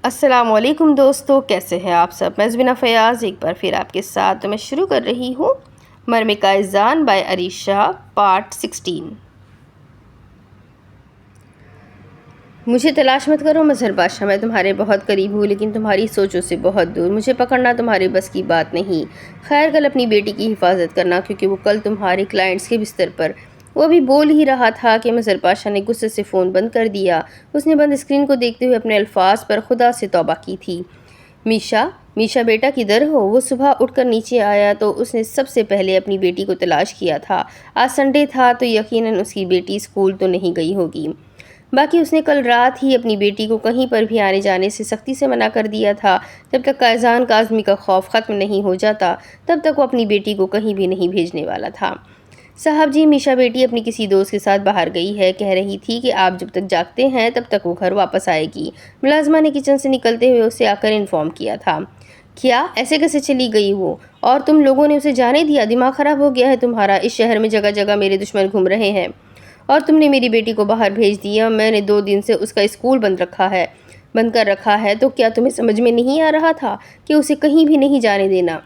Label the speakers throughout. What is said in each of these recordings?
Speaker 1: السلام علیکم دوستو، کیسے ہیں آپ سب؟ میں زبینہ فیاض ایک بار پھر آپ کے ساتھ میں شروع کر رہی ہوں مرمِ کا اذان بائی عریشہ پارٹ 16۔ مجھے تلاش مت کرو مظہر بادشاہ، میں تمہارے بہت قریب ہوں لیکن تمہاری سوچوں سے بہت دور۔ مجھے پکڑنا تمہارے بس کی بات نہیں۔ خیر، کل اپنی بیٹی کی حفاظت کرنا، کیونکہ وہ کل تمہارے کلائنٹس کے بستر پر۔ وہ ابھی بول ہی رہا تھا کہ مظہر بادشاہ نے غصے سے فون بند کر دیا۔ اس نے بند اسکرین کو دیکھتے ہوئے اپنے الفاظ پر خدا سے توبہ کی تھی۔ میشا بیٹا کدھر ہو؟ وہ صبح اٹھ کر نیچے آیا تو اس نے سب سے پہلے اپنی بیٹی کو تلاش کیا تھا۔ آج سنڈے تھا تو یقیناً اس کی بیٹی اسکول تو نہیں گئی ہوگی۔ باقی اس نے کل رات ہی اپنی بیٹی کو کہیں پر بھی آنے جانے سے سختی سے منع کر دیا تھا۔ جب تک اذان کاظمی کا خوف ختم نہیں ہو جاتا تب تک وہ اپنی بیٹی کو کہیں بھی نہیں بھیجنے والا تھا۔ صاحب جی، میشا بیٹی اپنی کسی دوست کے ساتھ باہر گئی ہے، کہہ رہی تھی کہ آپ جب تک جاگتے ہیں تب تک وہ گھر واپس آئے گی۔ ملازمہ نے کچن سے نکلتے ہوئے اسے آ کر انفارم کیا تھا۔ کیا؟ ایسے کیسے چلی گئی وہ؟ اور تم لوگوں نے اسے جانے دیا؟ دماغ خراب ہو گیا ہے تمہارا؟ اس شہر میں جگہ جگہ میرے دشمن گھوم رہے ہیں اور تم نے میری بیٹی کو باہر بھیج دیا۔ میں نے 2 دن سے اس کا اسکول بند کر رکھا ہے، تو کیا تمہیں سمجھ میں نہیں آ رہا تھا کہ اسے کہیں بھی نہیں جانے دینا؟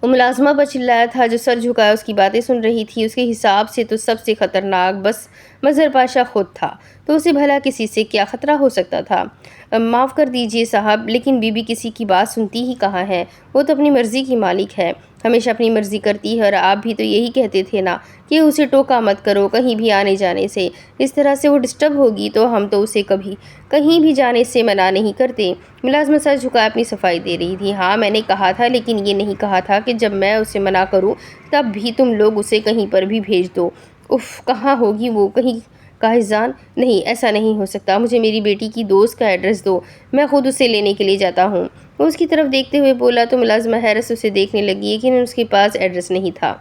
Speaker 1: وہ ملازمہ پر چلایا تھا جو سر جھکائے اس کی باتیں سن رہی تھی۔ اس کے حساب سے تو سب سے خطرناک بس مظہر پاشا خود تھا، تو اسے بھلا کسی سے کیا خطرہ ہو سکتا تھا؟ معاف کر دیجئے صاحب، لیکن بی بی کسی کی بات سنتی ہی کہاں ہے؟ وہ تو اپنی مرضی کی مالک ہے، ہمیشہ اپنی مرضی کرتی ہے، اور آپ بھی تو یہی کہتے تھے نا کہ اسے ٹوکا مت کرو کہیں بھی آنے جانے سے، اس طرح سے وہ ڈسٹرب ہوگی۔ تو ہم تو اسے کبھی کہیں بھی جانے سے منع نہیں کرتے۔ ملازمہ سر جھکائے اپنی صفائی دے رہی تھی۔ ہاں میں نے کہا تھا، لیکن یہ نہیں کہا تھا کہ جب میں اسے منع کروں تب بھی تم لوگ اسے کہیں پر بھی بھیج دو۔ اف، کہاں ہوگی وہ؟ کہیں کاہزان؟ نہیں، ایسا نہیں ہو سکتا۔ مجھے میری بیٹی کی دوست کا ایڈریس دو، میں خود اسے لینے کے لیے جاتا ہوں۔ وہ اس کی طرف دیکھتے ہوئے بولا تو ملازمہ حیرت سے اسے دیکھنے لگی، یقیناً اس کے پاس ایڈریس نہیں تھا۔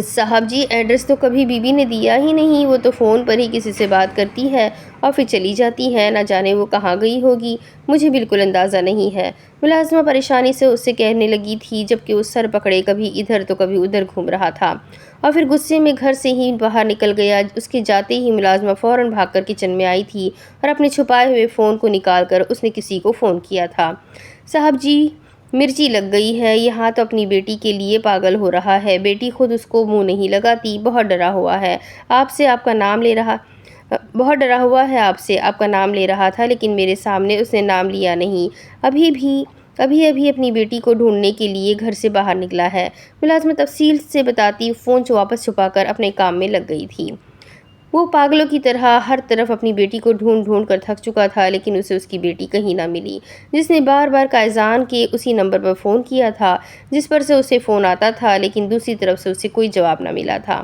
Speaker 1: صاحب جی، ایڈریس تو کبھی بی بی نے دیا ہی نہیں، وہ تو فون پر ہی کسی سے بات کرتی ہے اور پھر چلی جاتی ہے، نہ جانے وہ کہاں گئی ہوگی، مجھے بالکل اندازہ نہیں ہے۔ ملازمہ پریشانی سے اس سے کہنے لگی تھی، جبکہ وہ سر پکڑے کبھی ادھر تو کبھی ادھر گھوم رہا تھا، اور پھر غصے میں گھر سے ہی باہر نکل گیا۔ اس کے جاتے ہی ملازمہ فوراً بھاگ کر کچن میں آئی تھی اور اپنے چھپائے ہوئے فون کو نکال کر اس نے کسی کو فون کیا تھا۔ صاحب جی، مرچی لگ گئی ہے، یہاں تو اپنی بیٹی کے لیے پاگل ہو رہا ہے۔ بیٹی خود اس کو منہ نہیں لگاتی، بہت ڈرا ہوا ہے آپ سے، آپ کا نام لے رہا تھا، لیکن میرے سامنے اس نے نام لیا نہیں۔ ابھی اپنی بیٹی کو ڈھونڈنے کے لیے گھر سے باہر نکلا ہے۔ ملازمہ تفصیل سے بتاتی فون واپس چھپا کر اپنے کام میں لگ گئی تھی۔ وہ پاگلوں کی طرح ہر طرف اپنی بیٹی کو ڈھونڈ کر تھک چکا تھا، لیکن اسے اس کی بیٹی کہیں نہ ملی، جس نے بار بار کاہزان کے اسی نمبر پر فون کیا تھا جس پر سے اسے فون آتا تھا، لیکن دوسری طرف سے اسے کوئی جواب نہ ملا تھا۔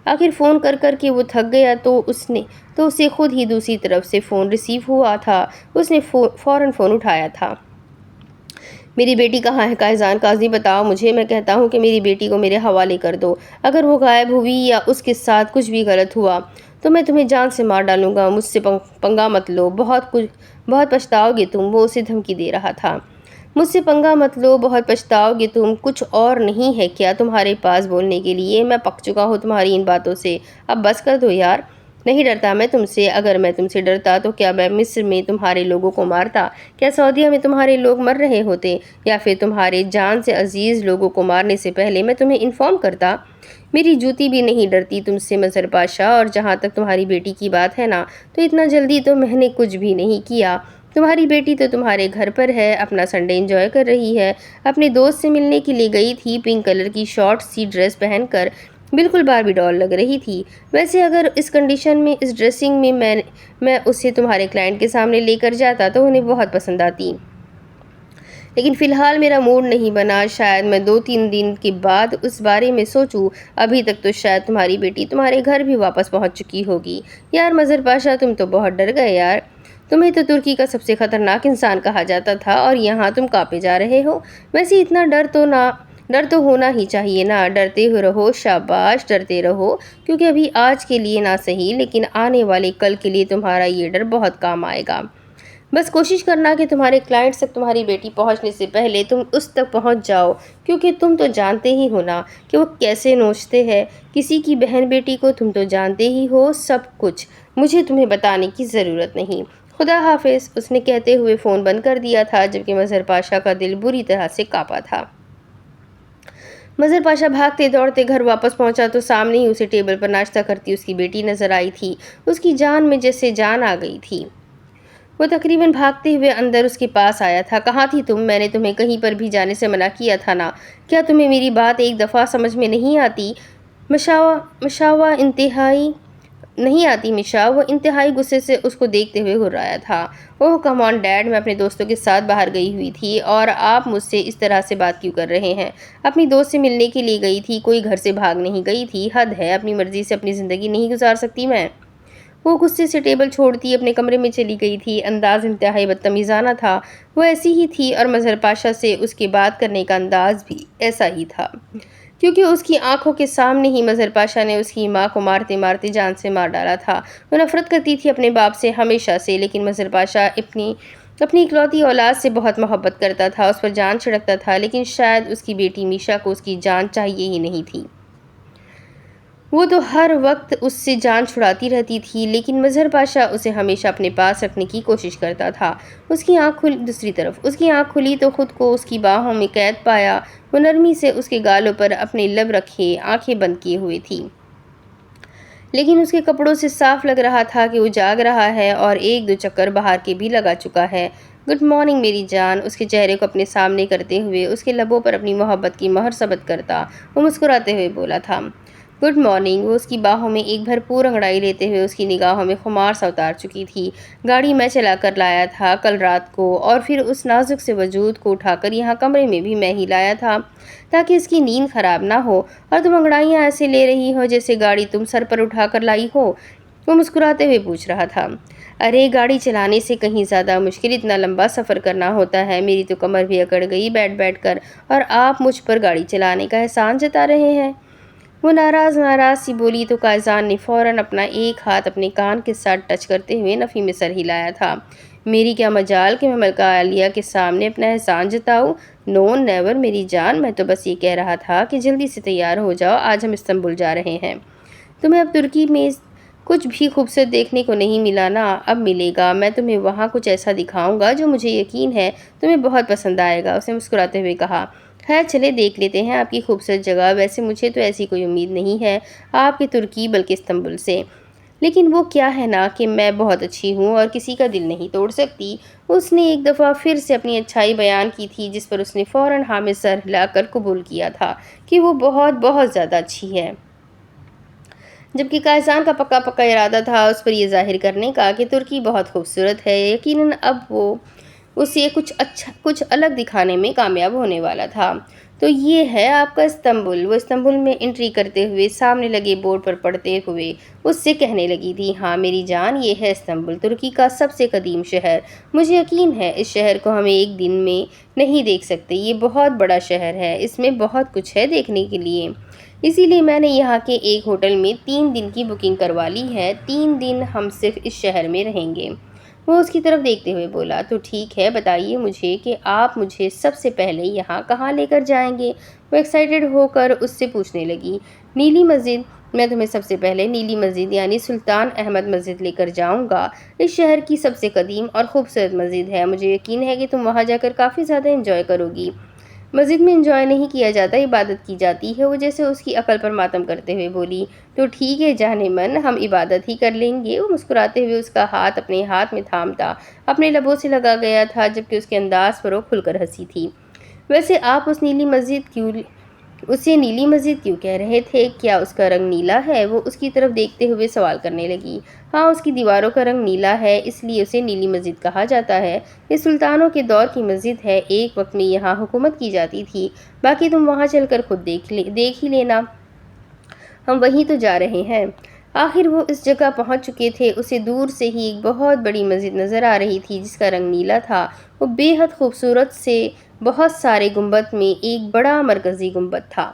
Speaker 1: آخر فون کر کے وہ تھک گیا تو اسے خود ہی دوسری طرف سے فون ریسیو ہوا تھا۔ اس نے فوراً فون اٹھایا تھا۔ میری بیٹی کہاں ہے کاہزان کاظمی؟ بتاؤ مجھے، میں کہتا ہوں کہ میری بیٹی کو میرے حوالے کر دو۔ اگر وہ غائب ہوئی یا اس کے ساتھ کچھ بھی غلط ہوا تو میں تمہیں جان سے مار ڈالوں گا۔ مجھ سے پنگا مت لو، بہت پچھتاؤ گے تم، وہ اسے دھمکی دے رہا تھا۔ مجھ سے پنگا مت لو، بہت پچھتاؤ گے تم، کچھ اور نہیں ہے کیا تمہارے پاس بولنے کے لیے؟ میں پک چکا ہوں تمہاری ان باتوں سے، اب بس کر دو یار۔ نہیں ڈرتا میں تم سے، اگر میں تم سے ڈرتا تو کیا میں مصر میں تمہارے لوگوں کو مارتا؟ کیا سعودیہ میں تمہارے لوگ مر رہے ہوتے؟ یا پھر تمہارے جان سے عزیز لوگوں کو مارنے سے پہلے میں تمہیں انفارم کرتا؟ میری جوتی بھی نہیں ڈرتی تم سے مظہر پاشا، اور جہاں تک تمہاری بیٹی کی بات ہے نا، تو اتنا جلدی تو میں نے کچھ بھی نہیں کیا۔ تمہاری بیٹی تو تمہارے گھر پر ہے، اپنا سنڈے انجوائے کر رہی ہے، اپنے دوست سے ملنے کے لیے گئی تھی، پنک کلر کی شارٹ سی ڈریس پہن کر بالکل باربی ڈال لگ رہی تھی۔ ویسے اگر اس کنڈیشن میں، اس ڈریسنگ میں میں اسے تمہارے کلائنٹ کے سامنے لے کر جاتا تو انہیں بہت پسند آتی، لیکن فی الحال میرا موڈ نہیں بنا، شاید میں 2-3 دن کے بعد اس بارے میں سوچوں، ابھی تک تو شاید تمہاری بیٹی تمہارے گھر بھی واپس پہنچ چکی ہوگی۔ یار مظہر پاشا، تم تو بہت ڈر گئے یار، تمہیں تو ترکی کا سب سے خطرناک انسان کہا جاتا تھا اور یہاں تم کانپے جا رہے ہو۔ ویسے اتنا ڈر تو ہونا ہی چاہیے نا، ڈرتے ہو رہو، شاباش ڈرتے رہو، کیونکہ ابھی آج کے لیے نہ صحیح لیکن آنے والے کل کے لیے تمہارا یہ ڈر بہت کام آئے گا۔ بس کوشش کرنا کہ تمہارے کلائنٹس تک تمہاری بیٹی پہنچنے سے پہلے تم اس تک پہنچ جاؤ، کیونکہ تم تو جانتے ہی ہو نا کہ وہ کیسے نوچتے ہیں کسی کی بہن بیٹی کو، تم تو جانتے ہی ہو سب کچھ، مجھے تمہیں بتانے کی ضرورت نہیں۔ خدا حافظ، اس نے کہتے ہوئے فون بند کر دیا تھا، جبکہ مظہر پاشا کا دل بری طرح سے کانپا تھا۔ مظہر پاشا بھاگتے دوڑتے گھر واپس پہنچا تو سامنے ہی اسے ٹیبل پر ناشتہ کرتی اس کی بیٹی نظر آئی تھی۔ اس کی جان میں جیسے جان آ گئی تھی۔ وہ تقریباً بھاگتے ہوئے اندر اس کے پاس آیا تھا۔ کہاں تھی تم؟ میں نے تمہیں کہیں پر بھی جانے سے منع کیا تھا نا؟ کیا تمہیں میری بات ایک دفعہ سمجھ میں نہیں آتی؟ مشا وہ انتہائی غصے سے اس کو دیکھتے ہوئے گھرایا تھا۔ اوہ کم آن ڈیڈ، میں اپنے دوستوں کے ساتھ باہر گئی ہوئی تھی اور آپ مجھ سے اس طرح سے بات کیوں کر رہے ہیں؟ اپنی دوست سے ملنے کے لیے گئی تھی، کوئی گھر سے بھاگ نہیں گئی تھی۔ حد ہے، اپنی مرضی سے اپنی زندگی نہیں گزار سکتی میں؟ وہ غصے سے ٹیبل چھوڑتی اپنے کمرے میں چلی گئی تھی۔ انداز انتہائی بدتمیزانہ تھا۔ وہ ایسی ہی تھی اور مظہر پاشا سے اس کے بات کرنے کا انداز بھی ایسا ہی تھا، کیونکہ اس کی آنکھوں کے سامنے ہی مظہر پاشا نے اس کی ماں کو مارتے مارتے جان سے مار ڈالا تھا۔ وہ نفرت کرتی تھی اپنے باپ سے ہمیشہ سے، لیکن مظہر پاشا اپنی اکلوتی اولاد سے بہت محبت کرتا تھا، اس پر جان چھڑکتا تھا، لیکن شاید اس کی بیٹی میشا کو اس کی جان چاہیے ہی نہیں تھی۔ وہ تو ہر وقت اس سے جان چھڑاتی رہتی تھی، لیکن مظہر پاشا اسے ہمیشہ اپنے پاس رکھنے کی کوشش کرتا تھا۔ دوسری طرف اس کی آنکھ کھلی تو خود کو اس کی باہوں میں قید پایا۔ وہ نرمی سے اس کے گالوں پر اپنے لب رکھے آنکھیں بند کیے ہوئے تھی، لیکن اس کے کپڑوں سے صاف لگ رہا تھا کہ وہ جاگ رہا ہے اور ایک دو چکر باہر کے بھی لگا چکا ہے۔ گڈ مارننگ میری جان، اس کے چہرے کو اپنے سامنے کرتے ہوئے اس کے لبوں پر اپنی محبت کی مہر ثبت کرتا وہ مسکراتے ہوئے بولا تھا۔ Good morning. وہ اس کی باہوں میں ایک بھرپور انگڑائی لیتے ہوئے اس کی نگاہوں میں خمار سا اتار چکی تھی۔ گاڑی میں چلا کر لایا تھا کل رات کو، اور پھر اس نازک سے وجود کو اٹھا کر یہاں کمرے میں بھی میں ہی لایا تھا تاکہ اس کی نیند خراب نہ ہو، اور تم انگڑائیاں ایسے لے رہی ہو جیسے گاڑی تم سر پر اٹھا کر لائی ہو؟ وہ مسکراتے ہوئے پوچھ رہا تھا۔ ارے گاڑی چلانے سے کہیں زیادہ مشکل اتنا لمبا سفر کرنا ہوتا ہے، میری تو کمر بھی اکڑ گئی بیٹھ بیٹھ کر، اور آپ مجھ پر گاڑی چلانے کا احسان جتا رہے ہیں۔ وہ ناراض سی بولی تو قائزان نے فوراً اپنا ایک ہاتھ اپنے کان کے ساتھ ٹچ کرتے ہوئے نفی میں سر ہلایا تھا۔ میری کیا مجال کہ میں ملکہ عالیہ کے سامنے اپنا احسان جتاؤں؟ نو نیور میری جان، میں تو بس یہ کہہ رہا تھا کہ جلدی سے تیار ہو جاؤ، آج ہم استنبول جا رہے ہیں۔ تمہیں اب ترکی میں کچھ بھی خوبصورت دیکھنے کو نہیں ملا نا؟ اب ملے گا، میں تمہیں وہاں کچھ ایسا دکھاؤں گا جو مجھے یقین ہے تمہیں بہت پسند آئے گا، اس نے مسکراتے ہوئے کہا۔ خیر چلے دیکھ لیتے ہیں آپ کی خوبصورت جگہ، ویسے مجھے تو ایسی کوئی امید نہیں ہے آپ کی ترکی بلکہ استنبول سے، لیکن وہ کیا ہے نا کہ میں بہت اچھی ہوں اور کسی کا دل نہیں توڑ سکتی۔ اس نے ایک دفعہ پھر سے اپنی اچھائی بیان کی تھی، جس پر اس نے فوراً حامد سر ہلا کر قبول کیا تھا کہ وہ بہت بہت زیادہ اچھی ہے، جبکہ قائزان کا پکا ارادہ تھا اس پر یہ ظاہر کرنے کا کہ ترکی بہت خوبصورت ہے۔ یقیناً اب وہ اسے کچھ الگ دکھانے میں کامیاب ہونے والا تھا۔ تو یہ ہے آپ کا استنبول؟ وہ استنبول میں انٹری کرتے ہوئے سامنے لگے بورڈ پر پڑھتے ہوئے اس سے کہنے لگی تھی۔ ہاں میری جان، یہ ہے استنبول، ترکی کا سب سے قدیم شہر۔ مجھے یقین ہے اس شہر کو ہم ایک دن میں نہیں دیکھ سکتے، یہ بہت بڑا شہر ہے، اس میں بہت کچھ ہے دیکھنے کے لیے، اسی لیے میں نے یہاں کے ایک ہوٹل میں 3 دن کی بکنگ کروا لی ہے۔ 3 دن ہم صرف اس شہر میں رہیں گے۔ وہ اس کی طرف دیکھتے ہوئے بولا۔ تو ٹھیک ہے، بتائیے مجھے کہ آپ مجھے سب سے پہلے یہاں کہاں لے کر جائیں گے؟ وہ ایکسائٹڈ ہو کر اس سے پوچھنے لگی۔ نیلی مسجد، میں تمہیں سب سے پہلے نیلی مسجد یعنی سلطان احمد مسجد لے کر جاؤں گا۔ اس شہر کی سب سے قدیم اور خوبصورت مسجد ہے، مجھے یقین ہے کہ تم وہاں جا کر کافی زیادہ انجوائے کرو گی۔ مسجد میں انجوائے نہیں کیا جاتا، عبادت کی جاتی ہے، وہ جیسے اس کی عقل پر ماتم کرتے ہوئے بولی۔ تو ٹھیک ہے جانے من، ہم عبادت ہی کر لیں گے۔ وہ مسکراتے ہوئے اس کا ہاتھ اپنے ہاتھ میں تھامتا اپنے لبوں سے لگا گیا تھا، جبکہ اس کے انداز پر وہ کھل کر ہنسی تھی۔ ویسے آپ اسے نیلی مسجد کیوں کہہ رہے تھے؟ کیا اس کا رنگ نیلا ہے؟ وہ اس کی طرف دیکھتے ہوئے سوال کرنے لگی۔ ہاں، اس کی دیواروں کا رنگ نیلا ہے، اس لیے اسے نیلی مسجد کہا جاتا ہے۔ یہ سلطانوں کے دور کی مسجد ہے، ایک وقت میں یہاں حکومت کی جاتی تھی، باقی تم وہاں چل کر خود دیکھ ہی لینا، ہم وہیں تو جا رہے ہیں۔ آخر وہ اس جگہ پہنچ چکے تھے۔ اسے دور سے ہی ایک بہت بڑی مسجد نظر آ رہی تھی جس کا رنگ نیلا تھا۔ وہ بے حد خوبصورت سے بہت سارے گنبد میں ایک بڑا مرکزی گنبد تھا۔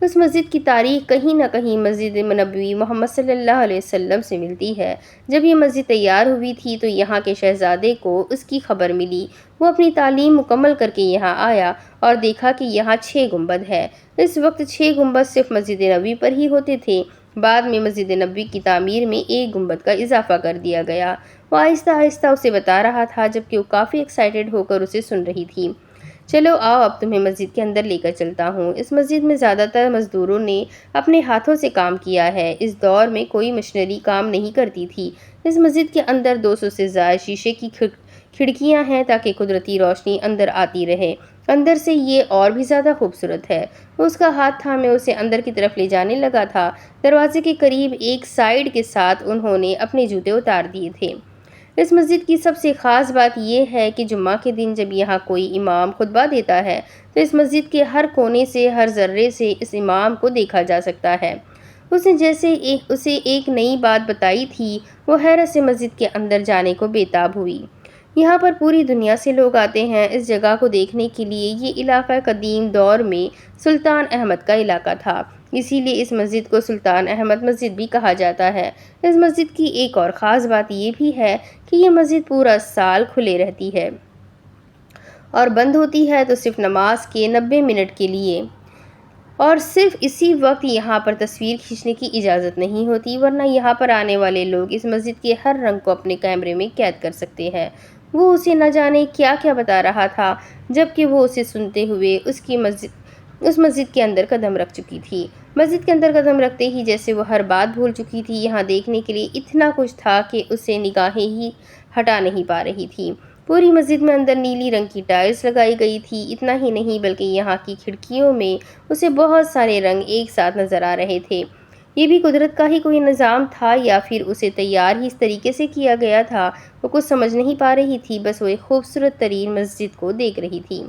Speaker 1: اس مسجد کی تاریخ کہیں نہ کہیں مسجد نبوی محمد صلی اللہ علیہ وسلم سے ملتی ہے۔ جب یہ مسجد تیار ہوئی تھی تو یہاں کے شہزادے کو اس کی خبر ملی۔ وہ اپنی تعلیم مکمل کر کے یہاں آیا اور دیکھا کہ یہاں 6 گنبد ہے۔ اس وقت 6 گنبد صرف مسجد نبوی پر ہی ہوتے تھے، بعد میں مسجد نبوی کی تعمیر میں ایک گنبد کا اضافہ کر دیا گیا۔ وہ آہستہ آہستہ اسے بتا رہا تھا جبکہ وہ کافی ایکسائٹڈ ہو کر اسے سن رہی تھی۔ چلو آؤ اب تمہیں مسجد کے اندر لے کر چلتا ہوں۔ اس مسجد میں زیادہ تر مزدوروں نے اپنے ہاتھوں سے کام کیا ہے۔ اس دور میں کوئی مشینری کام نہیں کرتی تھی۔ اس مسجد کے اندر 200 سے زائد شیشے کی کھڑکیاں ہیں تاکہ قدرتی روشنی اندر آتی رہے۔ اندر سے یہ اور بھی زیادہ خوبصورت ہے۔ وہ اس کا ہاتھ تھامے اسے اندر کی طرف لے جانے لگا تھا۔ دروازے کے قریب ایک سائیڈ کے ساتھ انہوں نے اپنے جوتے اتار دیے تھے۔ اس مسجد کی سب سے خاص بات یہ ہے کہ جمعہ کے دن جب یہاں کوئی امام خطبہ دیتا ہے تو اس مسجد کے ہر کونے سے، ہر ذرے سے اس امام کو دیکھا جا سکتا ہے۔ اس نے جیسے اسے ایک نئی بات بتائی تھی، وہ حیرت سے مسجد کے اندر جانے کو بےتاب ہوئی۔ یہاں پر پوری دنیا سے لوگ آتے ہیں اس جگہ کو دیکھنے کے لیے۔ یہ علاقہ قدیم دور میں سلطان احمد کا علاقہ تھا، اسی لیے اس مسجد کو سلطان احمد مسجد بھی کہا جاتا ہے۔ اس مسجد کی ایک اور خاص بات یہ بھی ہے کہ یہ مسجد پورا سال کھلے رہتی ہے اور بند ہوتی ہے تو صرف نماز کے 90 منٹ کے لیے، اور صرف اسی وقت یہاں پر تصویر کھینچنے کی اجازت نہیں ہوتی، ورنہ یہاں پر آنے والے لوگ اس مسجد کے ہر رنگ کو اپنے کیمرے میں قید کر سکتے ہیں۔ وہ اسے نہ جانے کیا کیا بتا رہا تھا جبکہ وہ اسے سنتے ہوئے اس مسجد کے اندر قدم رکھ چکی تھی۔ مسجد کے اندر قدم رکھتے ہی جیسے وہ ہر بات بھول چکی تھی۔ یہاں دیکھنے کے لیے اتنا کچھ تھا کہ اسے نگاہیں ہی ہٹا نہیں پا رہی تھی۔ پوری مسجد میں اندر نیلی رنگ کی ٹائلز لگائی گئی تھی۔ اتنا ہی نہیں بلکہ یہاں کی کھڑکیوں میں اسے بہت سارے رنگ ایک ساتھ نظر آ رہے تھے۔ یہ بھی قدرت کا ہی کوئی نظام تھا یا پھر اسے تیار ہی اس طریقے سے کیا گیا تھا؟ وہ کچھ سمجھ نہیں پا رہی تھی، بس وہ ایک خوبصورت ترین مسجد کو دیکھ رہی تھی۔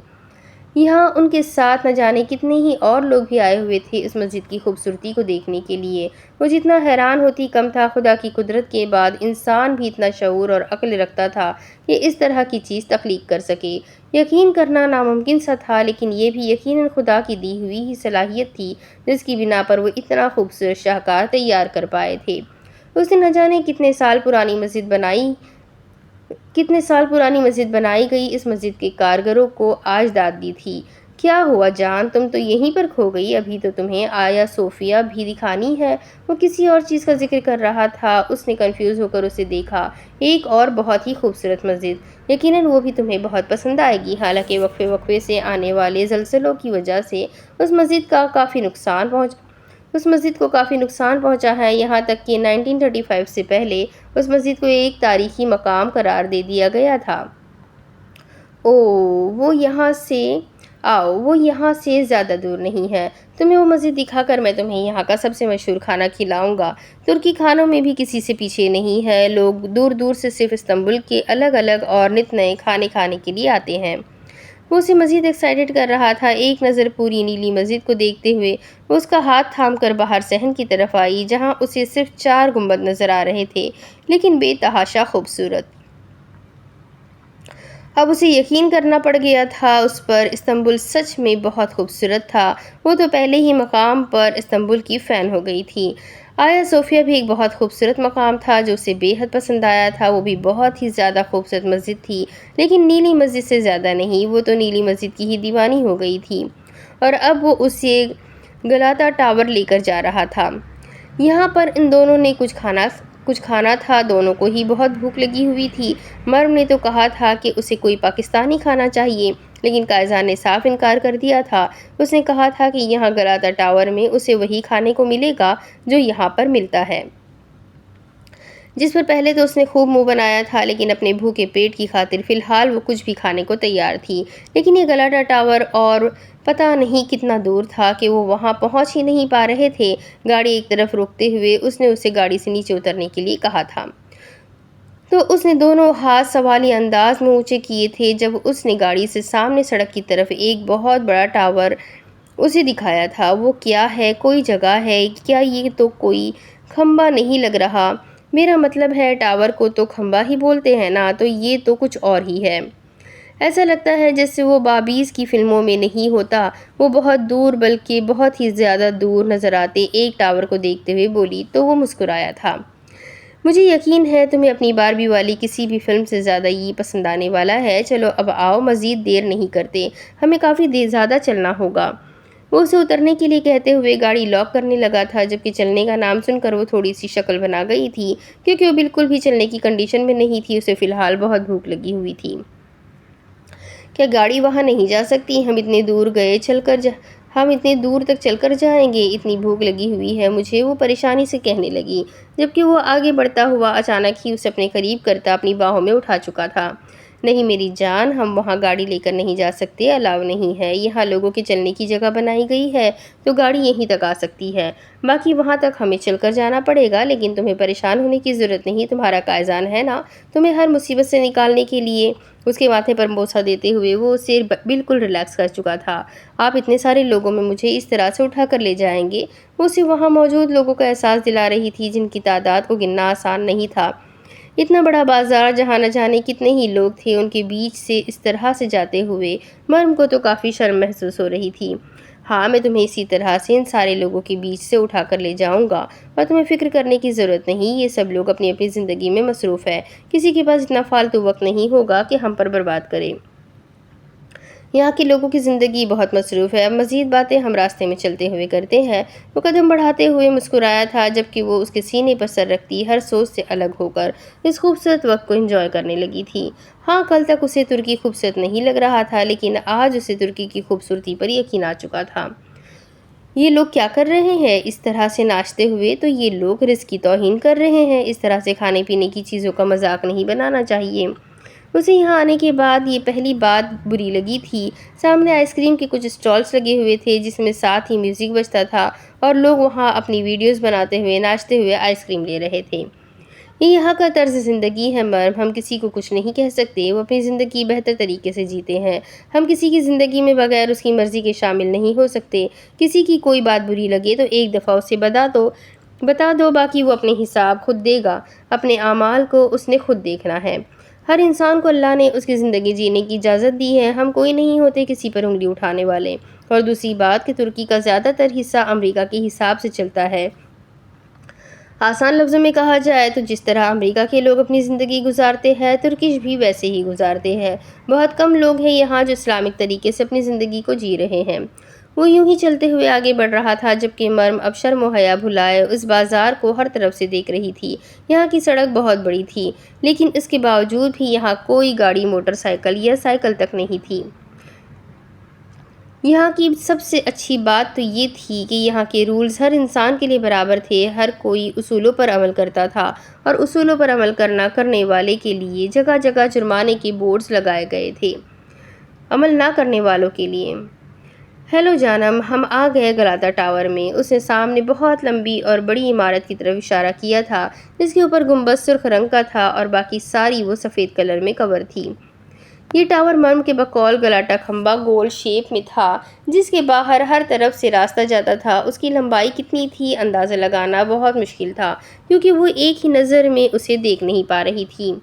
Speaker 1: یہاں ان کے ساتھ نہ جانے کتنے ہی اور لوگ بھی آئے ہوئے تھے اس مسجد کی خوبصورتی کو دیکھنے کے لیے۔ وہ جتنا حیران ہوتی کم تھا۔ خدا کی قدرت کے بعد انسان بھی اتنا شعور اور عقل رکھتا تھا کہ اس طرح کی چیز تخلیق کر سکے۔ یقین کرنا ناممکن سا تھا، لیکن یہ بھی یقیناً خدا کی دی ہوئی ہی صلاحیت تھی جس کی بنا پر وہ اتنا خوبصورت شاہکار تیار کر پائے تھے۔ اس نے نہ جانے کتنے سال پرانی مسجد بنائی گئی اس مسجد کے کارگروں کو آج داد دی تھی۔ کیا ہوا جان، تم تو یہیں پر کھو گئی؟ ابھی تو تمہیں آیا صوفیہ بھی دکھانی ہے۔ وہ کسی اور چیز کا ذکر کر رہا تھا۔ اس نے کنفیوز ہو کر اسے دیکھا۔ ایک اور بہت ہی خوبصورت مسجد، یقیناً وہ بھی تمہیں بہت پسند آئے گی۔ حالانکہ وقفے وقفے سے آنے والے زلزلوں کی وجہ سے اس مسجد کو کافی نقصان پہنچا ہے، یہاں تک کہ 1935 سے پہلے اس مسجد کو ایک تاریخی مقام قرار دے دیا گیا تھا۔ وہ یہاں سے زیادہ دور نہیں ہے۔ تمہیں وہ مسجد دکھا کر میں تمہیں یہاں کا سب سے مشہور کھانا کھلاؤں گا۔ ترکی کھانوں میں بھی کسی سے پیچھے نہیں ہے۔ لوگ دور دور سے صرف استنبول کے الگ الگ اور نت نئے کھانے کھانے کے لیے آتے ہیں۔ وہ اسے مزید ایکسائٹڈ کر رہا تھا۔ ایک نظر پوری نیلی مسجد کو دیکھتے ہوئے وہ اس کا ہاتھ تھام کر باہر صحن کی طرف آئی جہاں اسے صرف 4 گنبد نظر آ رہے تھے، لیکن بے تحاشا خوبصورت۔ اب اسے یقین کرنا پڑ گیا تھا اس پر۔ استنبول سچ میں بہت خوبصورت تھا۔ وہ تو پہلے ہی مقام پر استنبول کی فین ہو گئی تھی۔ آیا صوفیہ بھی ایک بہت خوبصورت مقام تھا جو اسے بے حد پسند آیا تھا۔ وہ بھی بہت ہی زیادہ خوبصورت مسجد تھی، لیکن نیلی مسجد سے زیادہ نہیں۔ وہ تو نیلی مسجد کی ہی دیوانی ہو گئی تھی، اور اب وہ اسے گلاتا ٹاور لے کر جا رہا تھا۔ یہاں پر ان دونوں نے کچھ کھانا تھا۔ دونوں کو ہی بہت بھوک لگی ہوئی تھی۔ مرم نے تو کہا تھا کہ اسے کوئی پاکستانی کھانا چاہیے، لیکن قائزہ نے صاف انکار کر دیا تھا۔ اس نے کہا تھا کہ یہاں گلاتا ٹاور میں اسے وہی کھانے کو ملے گا جو یہاں پر ملتا ہے، جس پر پہلے تو اس نے خوب منہ بنایا تھا، لیکن اپنے بھوکے پیٹ کی خاطر فی الحال وہ کچھ بھی کھانے کو تیار تھی۔ لیکن یہ گلاتا ٹاور اور پتہ نہیں کتنا دور تھا کہ وہ وہاں پہنچ ہی نہیں پا رہے تھے۔ گاڑی ایک طرف روکتے ہوئے اس نے اسے گاڑی سے نیچے اترنے کے لیے کہا تھا، تو اس نے دونوں ہاتھ سوالی انداز میں اونچے کیے تھے جب اس نے گاڑی سے سامنے سڑک کی طرف ایک بہت بڑا ٹاور اسے دکھایا تھا۔ وہ کیا ہے؟ کوئی جگہ ہے کیا؟ یہ تو کوئی کھمبا نہیں لگ رہا۔ میرا مطلب ہے ٹاور کو تو کھمبا ہی بولتے ہیں نا، تو یہ تو کچھ اور ہی ہے۔ ایسا لگتا ہے جیسے وہ بابیز کی فلموں میں نہیں ہوتا۔ وہ بہت دور، بلکہ بہت ہی زیادہ دور نظر آتے ایک ٹاور کو دیکھتے ہوئے بولی تو وہ مسکرایا تھا۔ مجھے یقین ہے تمہیں اپنی باربی والی کسی بھی فلم سے زیادہ یہ پسند آنے والا ہے۔ چلو اب آؤ، مزید دیر نہیں کرتے، ہمیں کافی زیادہ چلنا ہوگا۔ وہ اسے اترنے کے لیے کہتے ہوئے گاڑی لاک کرنے لگا تھا، جبکہ چلنے کا نام سن کر وہ تھوڑی سی شکل بنا گئی تھی، کیونکہ وہ بالکل بھی چلنے کی کنڈیشن میں نہیں تھی۔ اسے فی الحال بہت بھوک لگی ہوئی تھی۔ کیا گاڑی وہاں نہیں جا سکتی؟ ہم اتنے دور تک چل کر جائیں گے، اتنی بھوک لگی ہوئی ہے مجھے، وہ پریشانی سے کہنے لگی، جبکہ وہ آگے بڑھتا ہوا اچانک ہی اسے اپنے قریب کرتا اپنی باہوں میں اٹھا چکا تھا۔ نہیں میری جان، ہم وہاں گاڑی لے کر نہیں جا سکتے، الاؤ نہیں ہے۔ یہاں لوگوں کے چلنے کی جگہ بنائی گئی ہے تو گاڑی یہیں تک آ سکتی ہے، باقی وہاں تک ہمیں چل کر جانا پڑے گا۔ لیکن تمہیں پریشان ہونے کی ضرورت نہیں، تمہارا قائزان ہے نا، تمہیں ہر مصیبت سے نکالنے کے لیے۔ اس کے ماتھے پر بوسہ دیتے ہوئے وہ اسے بالکل ریلیکس کر چکا تھا۔ آپ اتنے سارے لوگوں میں مجھے اس طرح سے اٹھا کر لے جائیں گے؟ وہ اسے وہاں موجود لوگوں کا احساس دلا رہی تھی، جن کی تعداد کو گننا آسان نہیں تھا۔ اتنا بڑا بازار جہاں نہ جانے کتنے ہی لوگ تھے، ان کے بیچ سے اس طرح سے جاتے ہوئے مریم کو تو کافی شرم محسوس ہو رہی تھی۔ ہاں میں تمہیں اسی طرح سے ان سارے لوگوں کے بیچ سے اٹھا کر لے جاؤں گا، اور تمہیں فکر کرنے کی ضرورت نہیں، یہ سب لوگ اپنی اپنی زندگی میں مصروف ہے، کسی کے پاس اتنا فالتو وقت نہیں ہوگا کہ ہم پر برباد کرے۔ یہاں کے لوگوں کی زندگی بہت مصروف ہے، اب مزید باتیں ہم راستے میں چلتے ہوئے کرتے ہیں۔ وہ قدم بڑھاتے ہوئے مسکرایا تھا، جبکہ وہ اس کے سینے پر سر رکھتی ہر سوچ سے الگ ہو کر اس خوبصورت وقت کو انجوائے کرنے لگی تھی۔ ہاں کل تک اسے ترکی خوبصورت نہیں لگ رہا تھا، لیکن آج اسے ترکی کی خوبصورتی پر یقین آ چکا تھا۔ یہ لوگ کیا کر رہے ہیں؟ اس طرح سے ناچتے ہوئے تو یہ لوگ رزق کی توہین کر رہے ہیں، اس طرح سے کھانے پینے کی چیزوں کا مذاق نہیں بنانا چاہیے۔ اسے یہاں آنے کے بعد یہ پہلی بات بری لگی تھی۔ سامنے آئس کریم کے کچھ اسٹالز لگے ہوئے تھے، جس میں ساتھ ہی میوزک بجتا تھا، اور لوگ وہاں اپنی ویڈیوز بناتے ہوئے ناچتے ہوئے آئس کریم لے رہے تھے۔ یہ یہاں کا طرز زندگی ہے مریم، ہم کسی کو کچھ نہیں کہہ سکتے، وہ اپنی زندگی بہتر طریقے سے جیتے ہیں، ہم کسی کی زندگی میں بغیر اس کی مرضی کے شامل نہیں ہو سکتے۔ کسی کی کوئی بات بری لگے تو ایک دفعہ اسے بتا دو، باقی وہ اپنے حساب خود دے گا، اپنے اعمال کو اس نے خود دیکھنا ہے۔ ہر انسان کو اللہ نے اس کی زندگی جینے کی اجازت دی ہے، ہم کوئی نہیں ہوتے کسی پر انگلی اٹھانے والے۔ اور دوسری بات کہ ترکی کا زیادہ تر حصہ امریکہ کے حساب سے چلتا ہے۔ آسان لفظوں میں کہا جائے تو جس طرح امریکہ کے لوگ اپنی زندگی گزارتے ہیں، ترکش بھی ویسے ہی گزارتے ہیں۔ بہت کم لوگ ہیں یہاں جو اسلامک طریقے سے اپنی زندگی کو جی رہے ہیں۔ وہ یوں ہی چلتے ہوئے آگے بڑھ رہا تھا، جبکہ مریم اب شرم و حیا بھلائے اس بازار کو ہر طرف سے دیکھ رہی تھی۔ یہاں کی سڑک بہت بڑی تھی، لیکن اس کے باوجود بھی یہاں کوئی گاڑی، موٹر سائیکل یا سائیکل تک نہیں تھی۔ یہاں کی سب سے اچھی بات تو یہ تھی کہ یہاں کے رولز ہر انسان کے لیے برابر تھے، ہر کوئی اصولوں پر عمل کرتا تھا، اور اصولوں پر عمل کرنے والے کے لیے جگہ جگہ جرمانے کے بورڈز لگائے گئے تھے، عمل نہ کرنے والوں کے لیے۔ ہیلو جانم، ہم آ گئے گلاتا ٹاور میں۔ اس نے سامنے بہت لمبی اور بڑی عمارت کی طرف اشارہ کیا تھا، جس کے اوپر گنبد سرخ رنگ کا تھا اور باقی ساری وہ سفید کلر میں کور تھی۔ یہ ٹاور مریم کے بقول گلاٹا کھمبا گول شیپ میں تھا، جس کے باہر ہر طرف سے راستہ جاتا تھا۔ اس کی لمبائی کتنی تھی اندازہ لگانا بہت مشکل تھا، کیونکہ وہ ایک ہی نظر میں اسے دیکھ نہیں پا رہی تھی۔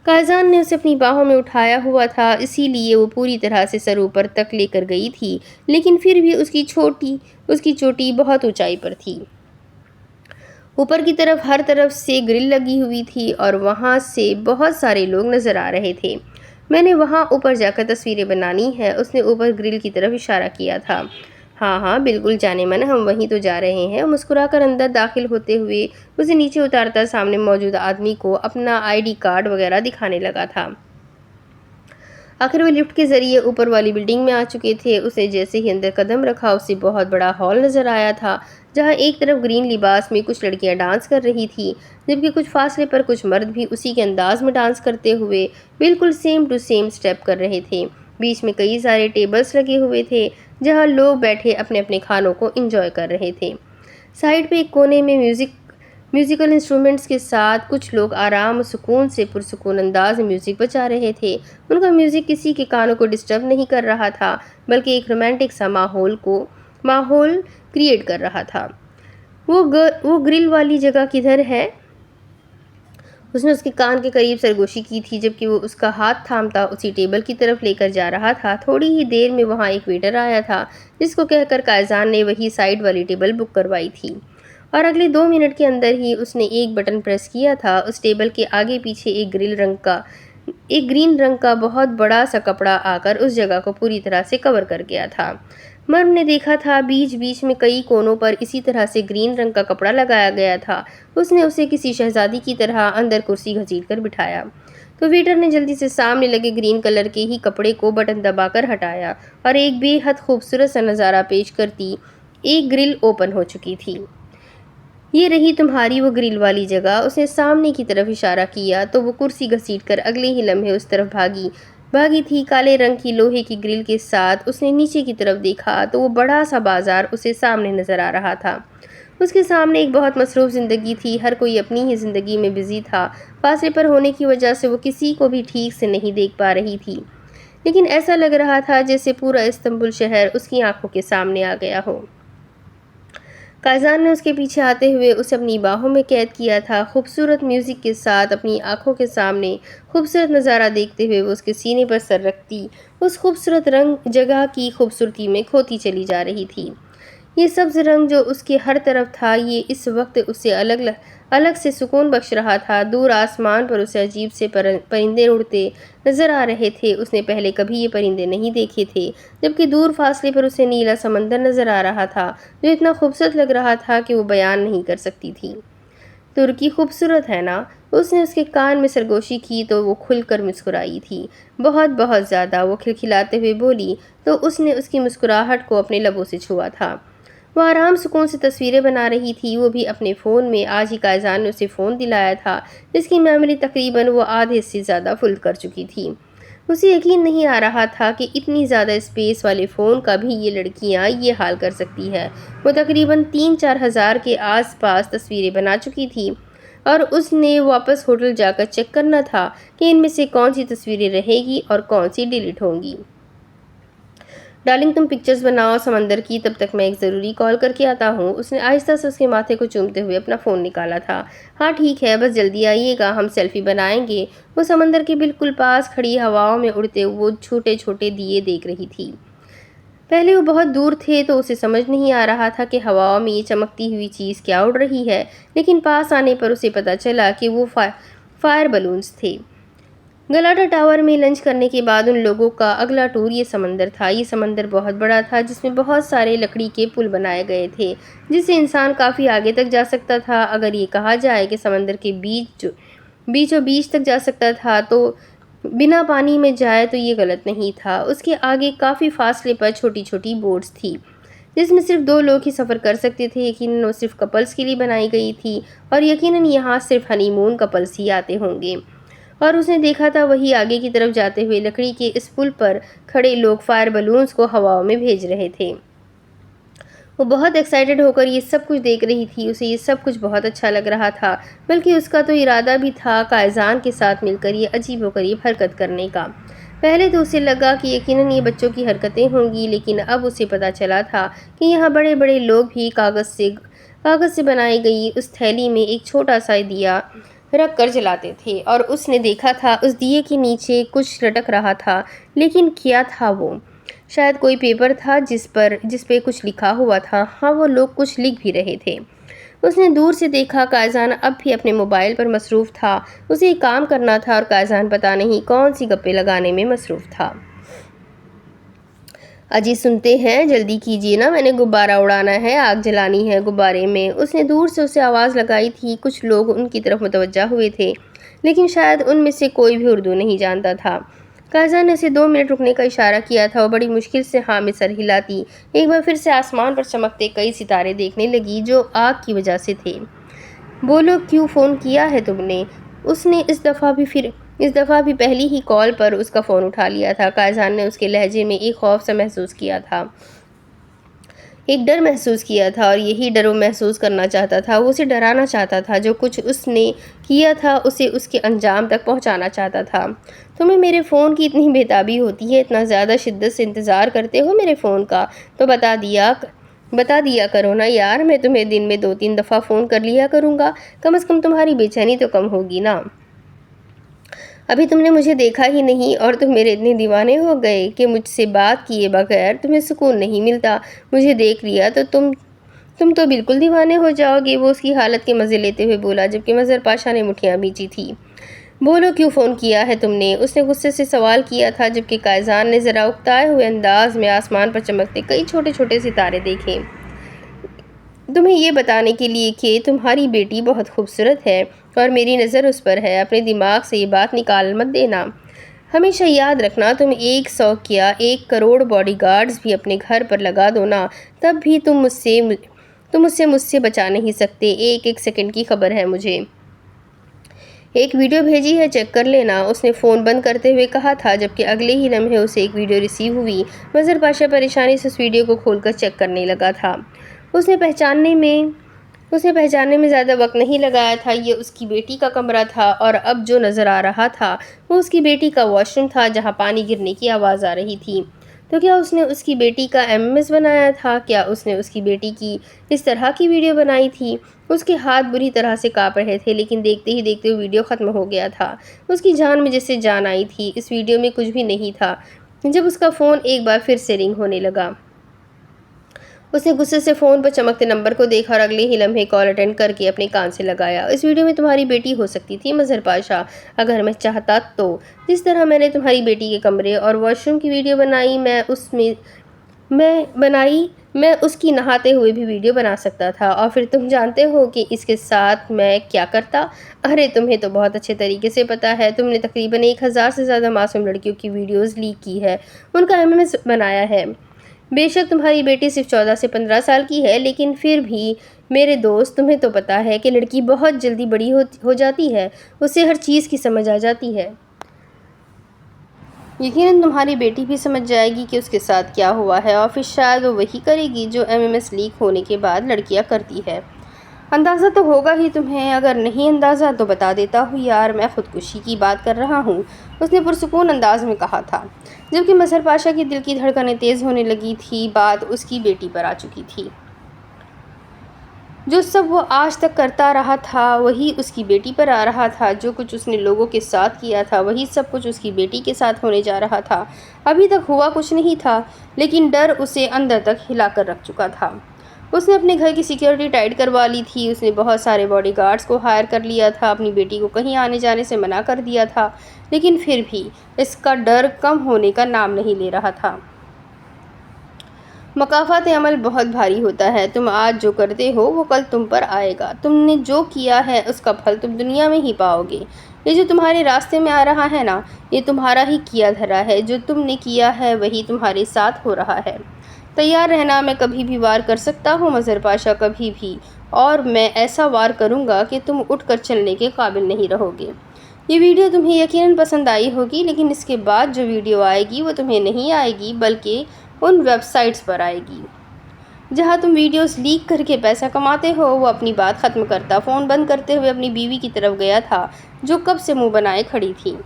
Speaker 1: قائزان نے اسے اپنی باہوں میں اٹھایا ہوا تھا، اسی لیے وہ پوری طرح سے سر اوپر تک لے کر گئی تھی، لیکن پھر بھی اس کی چوٹی بہت اونچائی پر تھی۔ اوپر کی طرف ہر طرف سے گرل لگی ہوئی تھی اور وہاں سے بہت سارے لوگ نظر آ رہے تھے۔ میں نے وہاں اوپر جا کر تصویریں بنانی ہے، اس نے اوپر گرل کی طرف اشارہ کیا تھا۔ ہاں بالکل جانے من، ہم وہیں تو جا رہے ہیں۔ مسکرا کر اندر داخل ہوتے ہوئے اسے نیچے اتارتا سامنے موجود آدمی کو اپنا ID کارڈ وغیرہ دکھانے لگا تھا۔ آخر وہ لفٹ کے ذریعے اوپر والی بلڈنگ میں آ چکے تھے۔ اسے جیسے ہی اندر قدم رکھا اسے بہت بڑا ہال نظر آیا تھا، جہاں ایک طرف گرین لباس میں کچھ لڑکیاں ڈانس کر رہی تھیں، جبکہ کچھ فاصلے پر کچھ مرد بھی اسی کے انداز میں ڈانس کرتے ہوئے بالکل سیم ٹو سیم اسٹیپ کر رہے تھے۔ بیچ میں کئی سارے ٹیبلز لگے ہوئے تھے، جہاں لوگ بیٹھے اپنے اپنے کھانوں کو انجوائے کر رہے تھے۔ سائیڈ پہ ایک کونے میں میوزیکل انسٹرومنٹس کے ساتھ کچھ لوگ آرام و سکون سے پرسکون انداز میں میوزک بجا رہے تھے۔ ان کا میوزک کسی کے کانوں کو ڈسٹرب نہیں کر رہا تھا، بلکہ ایک رومانٹک سا ماحول کریٹ کر رہا تھا۔ وہ گرل والی جگہ کدھر ہے؟ اس نے اس کے کان کے قریب سرگوشی کی تھی، جبکہ وہ اس کا ہاتھ تھامتا اسی ٹیبل کی طرف لے کر جا رہا تھا۔ تھوڑی ہی دیر میں وہاں ایک ویٹر آیا تھا، جس کو کہہ کر قائزان نے وہی سائیڈ والی ٹیبل بک کروائی تھی، اور اگلے 2 منٹ کے اندر ہی اس نے ایک بٹن پریس کیا تھا۔ اس ٹیبل کے آگے پیچھے ایک گرین رنگ کا بہت بڑا سا کپڑا آ کر اس جگہ کو پوری طرح سے کور کر گیا تھا۔ مرم نے دیکھا تھا بیچ بیچ میں کئی کونوں پر اسی طرح سے گرین رنگ کا کپڑا لگایا گیا تھا۔ اس نے اسے کسی شہزادی کی طرح اندر کرسی گھسیٹ کر بٹھایا تو ویٹر نے جلدی سے سامنے لگے گرین کلر کے ہی کپڑے کو بٹن دبا کر ہٹایا اور ایک بے حد خوبصورت سا نظارہ پیش کرتی ایک گرل اوپن ہو چکی تھی۔ یہ رہی تمہاری وہ گرل والی جگہ۔ اس نے سامنے کی طرف اشارہ کیا تو وہ کرسی گھسیٹ کر اگلے ہی لمحے اس طرف بھاگی تھی۔ کالے رنگ کی لوہے کی گرل کے ساتھ اس نے نیچے کی طرف دیکھا تو وہ بڑا سا بازار اسے سامنے نظر آ رہا تھا۔ اس کے سامنے ایک بہت مصروف زندگی تھی، ہر کوئی اپنی ہی زندگی میں بزی تھا۔ فاصلے پر ہونے کی وجہ سے وہ کسی کو بھی ٹھیک سے نہیں دیکھ پا رہی تھی، لیکن ایسا لگ رہا تھا جیسے پورا استنبول شہر اس کی آنکھوں کے سامنے آ گیا ہو۔ قائزان نے اس کے پیچھے آتے ہوئے اسے اپنی باہوں میں قید کیا تھا۔ خوبصورت میوزک کے ساتھ اپنی آنکھوں کے سامنے خوبصورت نظارہ دیکھتے ہوئے وہ اس کے سینے پر سر رکھتی اس خوبصورت رنگ جگہ کی خوبصورتی میں کھوتی چلی جا رہی تھی۔ یہ سبز رنگ جو اس کے ہر طرف تھا، یہ اس وقت اسے الگ سے سکون بخش رہا تھا۔ دور آسمان پر اسے عجیب سے پرندے اڑتے نظر آ رہے تھے۔ اس نے پہلے کبھی یہ پرندے نہیں دیکھے تھے، جبکہ دور فاصلے پر اسے نیلا سمندر نظر آ رہا تھا جو اتنا خوبصورت لگ رہا تھا کہ وہ بیان نہیں کر سکتی تھی۔ ترکی خوبصورت ہے نا؟ اس نے اس کے کان میں سرگوشی کی تو وہ کھل کر مسکرائی تھی۔ بہت بہت زیادہ، وہ کھلکھلاتے ہوئے بولی تو اس نے اس کی مسکراہٹ کو اپنے لبوں سے چھوا تھا۔ وہ آرام سکون سے تصویریں بنا رہی تھی، وہ بھی اپنے فون میں۔ آج ہی قائزان نے اسے فون دلایا تھا جس کی میموری تقریباً وہ آدھے سے زیادہ فل کر چکی تھی۔ اسے یقین نہیں آ رہا تھا کہ اتنی زیادہ اسپیس والے فون کا بھی یہ لڑکیاں یہ حال کر سکتی ہے۔ وہ تقریباً 3-4 ہزار کے آس پاس تصویریں بنا چکی تھی اور اس نے واپس ہوٹل جا کر چیک کرنا تھا کہ ان میں سے کون سی تصویریں رہے گی اور کون سی ڈیلیٹ ہوں گی۔ ڈارلنگ تم پکچرز بناؤ سمندر کی، تب تک میں ایک ضروری کال کر کے آتا ہوں۔ اس نے آہستہ سے اس کے ماتھے کو چومتے ہوئے اپنا فون نکالا تھا۔ ہاں ٹھیک ہے، بس جلدی آئیے گا، ہم سیلفی بنائیں گے۔ وہ سمندر کے بالکل پاس کھڑی ہواؤں میں اڑتے وہ چھوٹے چھوٹے دیے دیکھ رہی تھی۔ پہلے وہ بہت دور تھے تو اسے سمجھ نہیں آ رہا تھا کہ ہواؤں میں یہ چمکتی ہوئی چیز کیا اڑ رہی ہے، لیکن پاس آنے پر اسے پتہ چلا کہ وہ فائر بلونز تھے۔ گلاٹا ٹاور میں لنچ کرنے کے بعد ان لوگوں کا اگلا ٹور یہ سمندر تھا۔ یہ سمندر بہت بڑا تھا جس میں بہت سارے لکڑی کے پل بنائے گئے تھے جس سے انسان کافی آگے تک جا سکتا تھا۔ اگر یہ کہا جائے کہ سمندر کے بیچوں بیچ تک جا سکتا تھا تو بنا پانی میں جائے تو یہ غلط نہیں تھا۔ اس کے آگے کافی فاصلے پر چھوٹی چھوٹی بوٹس تھی جس میں صرف 2 لوگ ہی سفر کر سکتے تھے۔ یقیناً وہ صرف کپلز کے لیے بنائی گئی تھی اور یقیناً یہاں صرف ہنی مون کپلز ہی آتے ہوں گے۔ اور اس نے دیکھا تھا وہی آگے کی طرف جاتے ہوئے لکڑی کے اس پل پر کھڑے لوگ فائر بلونز کو ہواؤں میں بھیج رہے تھے۔ وہ بہت ایکسائٹڈ ہو کر یہ سب کچھ دیکھ رہی تھی۔ اسے یہ سب کچھ بہت اچھا لگ رہا تھا، بلکہ اس کا تو ارادہ بھی تھا قائزان کے ساتھ مل کر یہ عجیب و غریب حرکت کرنے کا۔ پہلے تو اسے لگا کہ یقیناً یہ بچوں کی حرکتیں ہوں گی، لیکن اب اسے پتہ چلا تھا کہ یہاں بڑے بڑے لوگ بھی کاغذ سے بنائی گئی اس تھیلی میں ایک چھوٹا سا دیا رکھ کر جلاتے تھے، اور اس نے دیکھا تھا اس دیے کے نیچے کچھ لٹک رہا تھا، لیکن کیا تھا وہ؟ شاید کوئی پیپر تھا جس پہ کچھ لکھا ہوا تھا۔ ہاں، وہ لوگ کچھ لکھ بھی رہے تھے۔ اس نے دور سے دیکھا قائزان اب بھی اپنے موبائل پر مصروف تھا۔ اسے ایک کام کرنا تھا اور قائزان پتہ نہیں کون سی گپے لگانے میں مصروف تھا۔ اجی سنتے ہیں، جلدی کیجیے نا، میں نے غبارہ اڑانا ہے، آگ جلانی ہے غبارے میں۔ اس نے دور سے اسے آواز لگائی تھی۔ کچھ لوگ ان کی طرف متوجہ ہوئے تھے، لیکن شاید ان میں سے کوئی بھی اردو نہیں جانتا تھا۔ قائزان نے اسے 2 منٹ رکنے کا اشارہ کیا تھا۔ وہ بڑی مشکل سے ہاں میں سر ہلاتی ایک بار پھر سے آسمان پر چمکتے کئی ستارے دیکھنے لگی جو آگ کی وجہ سے تھے۔ بولو، کیوں فون کیا ہے تم نے؟ اس نے اس دفعہ بھی پہلی ہی کال پر اس کا فون اٹھا لیا تھا۔ قائزان نے اس کے لہجے میں ایک خوف سا محسوس کیا تھا، ایک ڈر محسوس کیا تھا، اور یہی ڈر وہ محسوس کرنا چاہتا تھا۔ وہ اسے ڈرانا چاہتا تھا، جو کچھ اس نے کیا تھا اسے اس کے انجام تک پہنچانا چاہتا تھا۔ تمہیں میرے فون کی اتنی بےتابی ہوتی ہے، اتنا زیادہ شدت سے انتظار کرتے ہو میرے فون کا، تو بتا دیا کرو نا یار، میں تمہیں دن میں 2-3 دفعہ فون کر لیا کروں گا، کم از کم تمہاری بے چینی تو کم ہوگی نا۔ ابھی تم نے مجھے دیکھا ہی نہیں اور تم میرے اتنے دیوانے ہو گئے کہ مجھ سے بات کیے بغیر تمہیں سکون نہیں ملتا۔ مجھے دیکھ لیا تو تم تو بالکل دیوانے ہو جاؤ گے۔ وہ اس کی حالت کے مزے لیتے ہوئے بولا، جبکہ مظہر پاشا نے مٹھیاں بھینچی تھی۔ بولو کیوں فون کیا ہے تم نے؟ اس نے غصے سے سوال کیا تھا، جبکہ قائزان نے ذرا اکتائے ہوئے انداز میں آسمان پر چمکتے کئی چھوٹے چھوٹے ستارے دیکھے۔ تمہیں یہ بتانے کے لیے کہ تمہاری بیٹی بہت خوبصورت ہے اور میری نظر اس پر ہے۔ اپنے دماغ سے یہ بات نکال مت دینا۔ ہمیشہ یاد رکھنا، تم 100 کیا 1 کروڑ باڈی گارڈز بھی اپنے گھر پر لگا دو نا، تب بھی تم اسے مجھ سے بچا نہیں سکتے۔ ایک سیکنڈ کی خبر ہے مجھے۔ ایک ویڈیو بھیجی ہے، چیک کر لینا، اس نے فون بند کرتے ہوئے کہا تھا، جبکہ اگلے ہی لمحے اسے ایک ویڈیو ریسیو ہوئی۔ مظہر پاشا پریشانی سے اس ویڈیو کو کھول کر چیک کرنے لگا تھا۔ اس نے پہچاننے میں زیادہ وقت نہیں لگایا تھا۔ یہ اس کی بیٹی کا کمرہ تھا اور اب جو نظر آ رہا تھا وہ اس کی بیٹی کا واش روم تھا، جہاں پانی گرنے کی آواز آ رہی تھی۔ تو کیا اس نے اس کی بیٹی کا MMS بنایا تھا؟ کیا اس نے اس کی بیٹی کی اس طرح کی ویڈیو بنائی تھی؟ اس کے ہاتھ بری طرح سے کانپ رہے تھے، لیکن دیکھتے ہی دیکھتے وہ ویڈیو ختم ہو گیا تھا۔ اس کی جان میں جیسے جان آئی تھی۔ اس ویڈیو میں کچھ بھی نہیں تھا۔ جب اس کا فون ایک بار پھر سے رنگ ہونے لگا، اس نے غصے سے فون پر چمکتے نمبر کو دیکھا اور اگلے ہی لمحے کال اٹینڈ کر کے اپنے کان سے لگایا۔ اس ویڈیو میں تمہاری بیٹی ہو سکتی تھی مظہر پاشا، اگر میں چاہتا تو۔ جس طرح میں نے تمہاری بیٹی کے کمرے اور واش روم کی ویڈیو بنائی، میں اس کی نہاتے ہوئے بھی ویڈیو بنا سکتا تھا۔ اور پھر تم جانتے ہو کہ اس کے ساتھ میں کیا کرتا؟ ارے تمہیں تو بہت اچھے طریقے سے پتا ہے۔ تم نے تقریباً 1000 سے زیادہ معصوم لڑکیوں کی ویڈیوز لیک کی ہے، ان کا MMS بنایا ہے۔ بے شک تمہاری بیٹی صرف 14 سے 15 سال کی ہے، لیکن پھر بھی میرے دوست، تمہیں تو پتا ہے کہ لڑکی بہت جلدی بڑی ہو جاتی ہے، اسے ہر چیز کی سمجھ آ جاتی ہے۔ یقیناً تمہاری بیٹی بھی سمجھ جائے گی کہ اس کے ساتھ کیا ہوا ہے، اور پھر شاید وہ وہی کرے گی جو MMS لیک ہونے کے بعد لڑکیاں کرتی ہے۔ اندازہ تو ہوگا ہی تمہیں، اگر نہیں اندازہ تو بتا دیتا ہوں یار، میں خودکشی کی بات کر رہا ہوں، اس نے پرسکون انداز میں کہا تھا، جبکہ مظہر پاشا کی دل کی دھڑکنیں تیز ہونے لگی تھی۔ بات اس کی بیٹی پر آ چکی تھی۔ جو سب وہ آج تک کرتا رہا تھا وہی اس کی بیٹی پر آ رہا تھا۔ جو کچھ اس نے لوگوں کے ساتھ کیا تھا وہی سب کچھ اس کی بیٹی کے ساتھ ہونے جا رہا تھا۔ ابھی تک ہوا کچھ نہیں تھا، لیکن ڈر اسے اندر تک ہلا کر رکھ چکا تھا۔ اس نے اپنے گھر کی سیکیورٹی ٹائٹ کروا لی تھی، اس نے بہت سارے باڈی گارڈز کو ہائر کر لیا تھا، اپنی بیٹی کو کہیں آنے جانے سے منع کر دیا تھا، لیکن پھر بھی اس کا ڈر کم ہونے کا نام نہیں لے رہا تھا۔ مکافات عمل بہت بھاری ہوتا ہے، تم آج جو کرتے ہو وہ کل تم پر آئے گا۔ تم نے جو کیا ہے اس کا پھل تم دنیا میں ہی پاؤ گے۔ یہ جو تمہارے راستے میں آ رہا ہے نا، یہ تمہارا ہی کیا دھرا ہے، جو تم نے کیا ہے وہی تمہارے ساتھ ہو رہا ہے۔ تیار رہنا، میں کبھی بھی وار کر سکتا ہوں مظہر پاشا، کبھی بھی، اور میں ایسا وار کروں گا کہ تم اٹھ کر چلنے کے قابل نہیں رہو گے۔ یہ ویڈیو تمہیں یقیناً پسند آئی ہوگی، لیکن اس کے بعد جو ویڈیو آئے گی وہ تمہیں نہیں آئے گی، بلکہ ان ویب سائٹس پر آئے گی جہاں تم ویڈیوز لیک کر کے پیسہ کماتے ہو۔ وہ اپنی بات ختم کرتا فون بند کرتے ہوئے اپنی بیوی کی طرف گیا تھا، جو کب سے منہ بنائے کھڑی تھی۔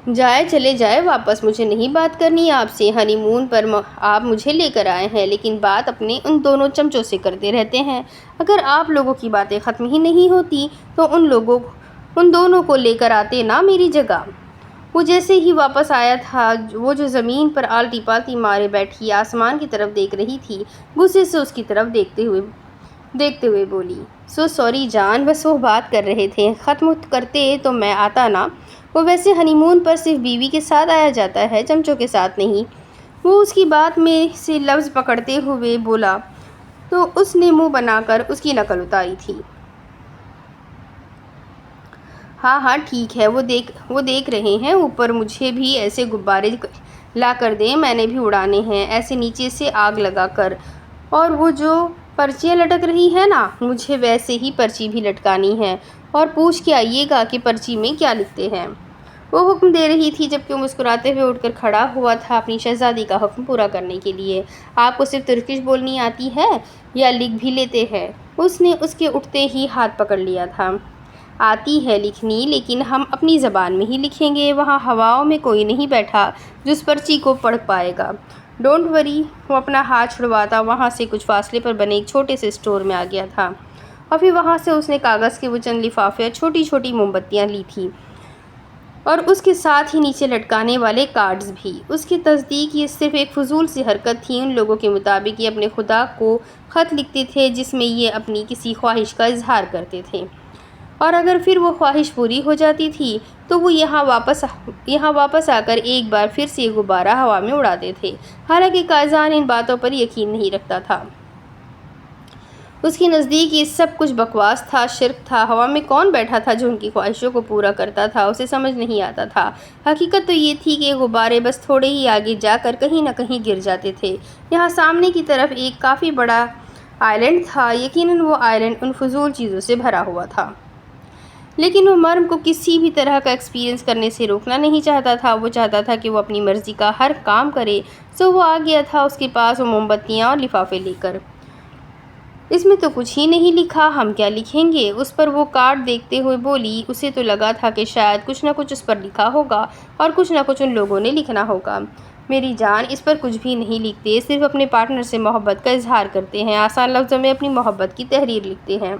Speaker 1: جائے چلے جائے واپس، مجھے نہیں بات کرنی آپ سے۔ ہنی مون پر آپ مجھے لے کر آئے ہیں، لیکن بات اپنے ان دونوں چمچوں سے کرتے رہتے ہیں۔ اگر آپ لوگوں کی باتیں ختم ہی نہیں ہوتی تو ان دونوں کو لے کر آتے نا میری جگہ۔ وہ جیسے ہی واپس آیا تھا، وہ جو زمین پر آلتی پالتی مارے بیٹھی آسمان کی طرف دیکھ رہی تھی، غصے سے اس کی طرف دیکھتے ہوئے بولی، سو سوری جان، بس وہ بات کر رہے تھے، ختم کرتے تو میں آتا نا۔ وہ ویسے ہنی مون پر صرف بیوی کے ساتھ آیا جاتا ہے، چمچوں کے ساتھ نہیں۔ وہ اس کی بات میں سے لفظ پکڑتے ہوئے بولا تو اس نے منہ بنا کر اس کی نقل اتاری تھی۔ ہاں ہاں ٹھیک ہے، وہ دیکھ رہے ہیں، اوپر مجھے بھی ایسے غبارے لا کر دیں، میں نے بھی اڑانے ہیں، ایسے نیچے سے آگ لگا کر۔ اور وہ جو پرچیاں لٹک رہی ہیں نا، مجھے ویسے ہی پرچی بھی لٹکانی ہے، اور پوچھ کے آئیے گا کہ پرچی میں کیا لکھتے ہیں۔ وہ حکم دے رہی تھی، جبکہ وہ مسکراتے ہوئے اٹھ کر کھڑا ہوا تھا اپنی شہزادی کا حکم پورا کرنے کے لیے۔ آپ کو صرف ترکش بولنی آتی ہے یا لکھ بھی لیتے ہیں؟ اس نے اس کے اٹھتے ہی ہاتھ پکڑ لیا تھا۔ آتی ہے لکھنی، لیکن ہم اپنی زبان میں ہی لکھیں گے، وہاں ہواؤں میں کوئی نہیں بیٹھا جو اس پرچی کو پڑھ پائے گا۔ Don't worry. وہ اپنا ہاتھ چھڑواتا وہاں سے کچھ فاصلے پر بنے ایک چھوٹے سے اسٹور میں آ گیا تھا، اور پھر وہاں سے اس نے کاغذ کے وہ چند لفافے اور چھوٹی چھوٹی موم بتیاں لی تھیں، اور اس کے ساتھ ہی نیچے لٹکانے والے کارڈز بھی۔ اس کی تصدیق یہ صرف ایک فضول سی حرکت تھی۔ ان لوگوں کے مطابق یہ اپنے خدا کو خط لکھتے تھے، جس میں یہ اپنی کسی خواہش کا اظہار کرتے تھے۔ اور اگر پھر وہ خواہش پوری ہو جاتی تھی تو وہ یہاں واپس آ کر ایک بار پھر سے یہ غبارہ ہوا میں اڑاتے تھے۔ حالانکہ قائزان ان باتوں پر یقین نہیں رکھتا تھا۔ اس کے نزدیک یہ سب کچھ بکواس تھا، شرک تھا۔ ہوا میں کون بیٹھا تھا جو ان کی خواہشوں کو پورا کرتا تھا، اسے سمجھ نہیں آتا تھا۔ حقیقت تو یہ تھی کہ یہ غبارے بس تھوڑے ہی آگے جا کر کہیں نہ کہیں گر جاتے تھے۔ یہاں سامنے کی طرف ایک کافی بڑا آئلینڈ تھا۔ یقیناً وہ آئلینڈ ان فضول چیزوں سے بھرا ہوا تھا، لیکن وہ مرم کو کسی بھی طرح کا ایکسپیرینس کرنے سے روکنا نہیں چاہتا تھا۔ وہ چاہتا تھا کہ وہ اپنی مرضی کا ہر کام کرے۔ سو وہ آ گیا تھا اس کے پاس وہ موم بتیاں اور لفافے لے کر۔ اس میں تو کچھ ہی نہیں لکھا، ہم کیا لکھیں گے؟ اس پر وہ کارڈ دیکھتے ہوئے بولی۔ اسے تو لگا تھا کہ شاید کچھ نہ کچھ اس پر لکھا ہوگا اور کچھ نہ کچھ ان لوگوں نے لکھنا ہوگا۔ میری جان، اس پر کچھ بھی نہیں لکھتے، صرف اپنے پارٹنر سے محبت کا اظہار کرتے ہیں، آسان لفظوں میں اپنی محبت کی تحریر لکھتے ہیں۔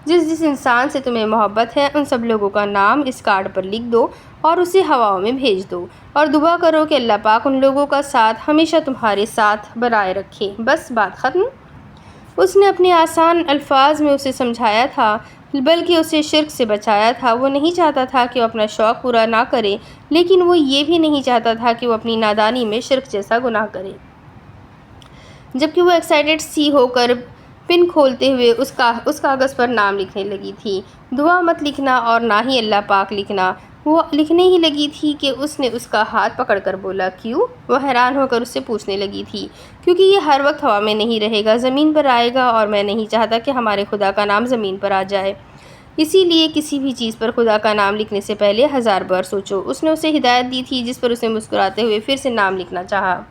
Speaker 1: جس انسان سے تمہیں محبت ہے ان سب لوگوں کا نام اس کارڈ پر لکھ دو اور اسے ہواؤں میں بھیج دو، اور دعا کرو کہ اللہ پاک ان لوگوں کا ساتھ ہمیشہ تمہارے ساتھ بنائے رکھے۔ بس بات ختم۔ اس نے اپنے آسان الفاظ میں اسے سمجھایا تھا، بلکہ اسے شرک سے بچایا تھا۔ وہ نہیں چاہتا تھا کہ وہ اپنا شوق پورا نہ کرے، لیکن وہ یہ بھی نہیں چاہتا تھا کہ وہ اپنی نادانی میں شرک جیسا گناہ کرے۔ جبکہ وہ ایکسائٹڈ سی ہو کر پن کھولتے ہوئے اس کاغذ پر نام لکھنے لگی تھی۔ دعا مت لکھنا اور نہ ہی اللہ پاک لکھنا۔ وہ لکھنے ہی لگی تھی کہ اس نے اس کا ہاتھ پکڑ کر بولا، کیوں؟ وہ حیران ہو کر اس سے پوچھنے لگی تھی، کیونکہ یہ ہر وقت ہوا میں نہیں رہے گا، زمین پر آئے گا، اور میں نہیں چاہتا کہ ہمارے خدا کا نام زمین پر آ جائے۔ اسی لیے کسی بھی چیز پر خدا کا نام لکھنے سے پہلے 1000 بار سوچو۔ اس نے اسے ہدایت دی تھی، جس پر اسے مسکراتے ہوئے پھر سے نام لکھنا چاہا۔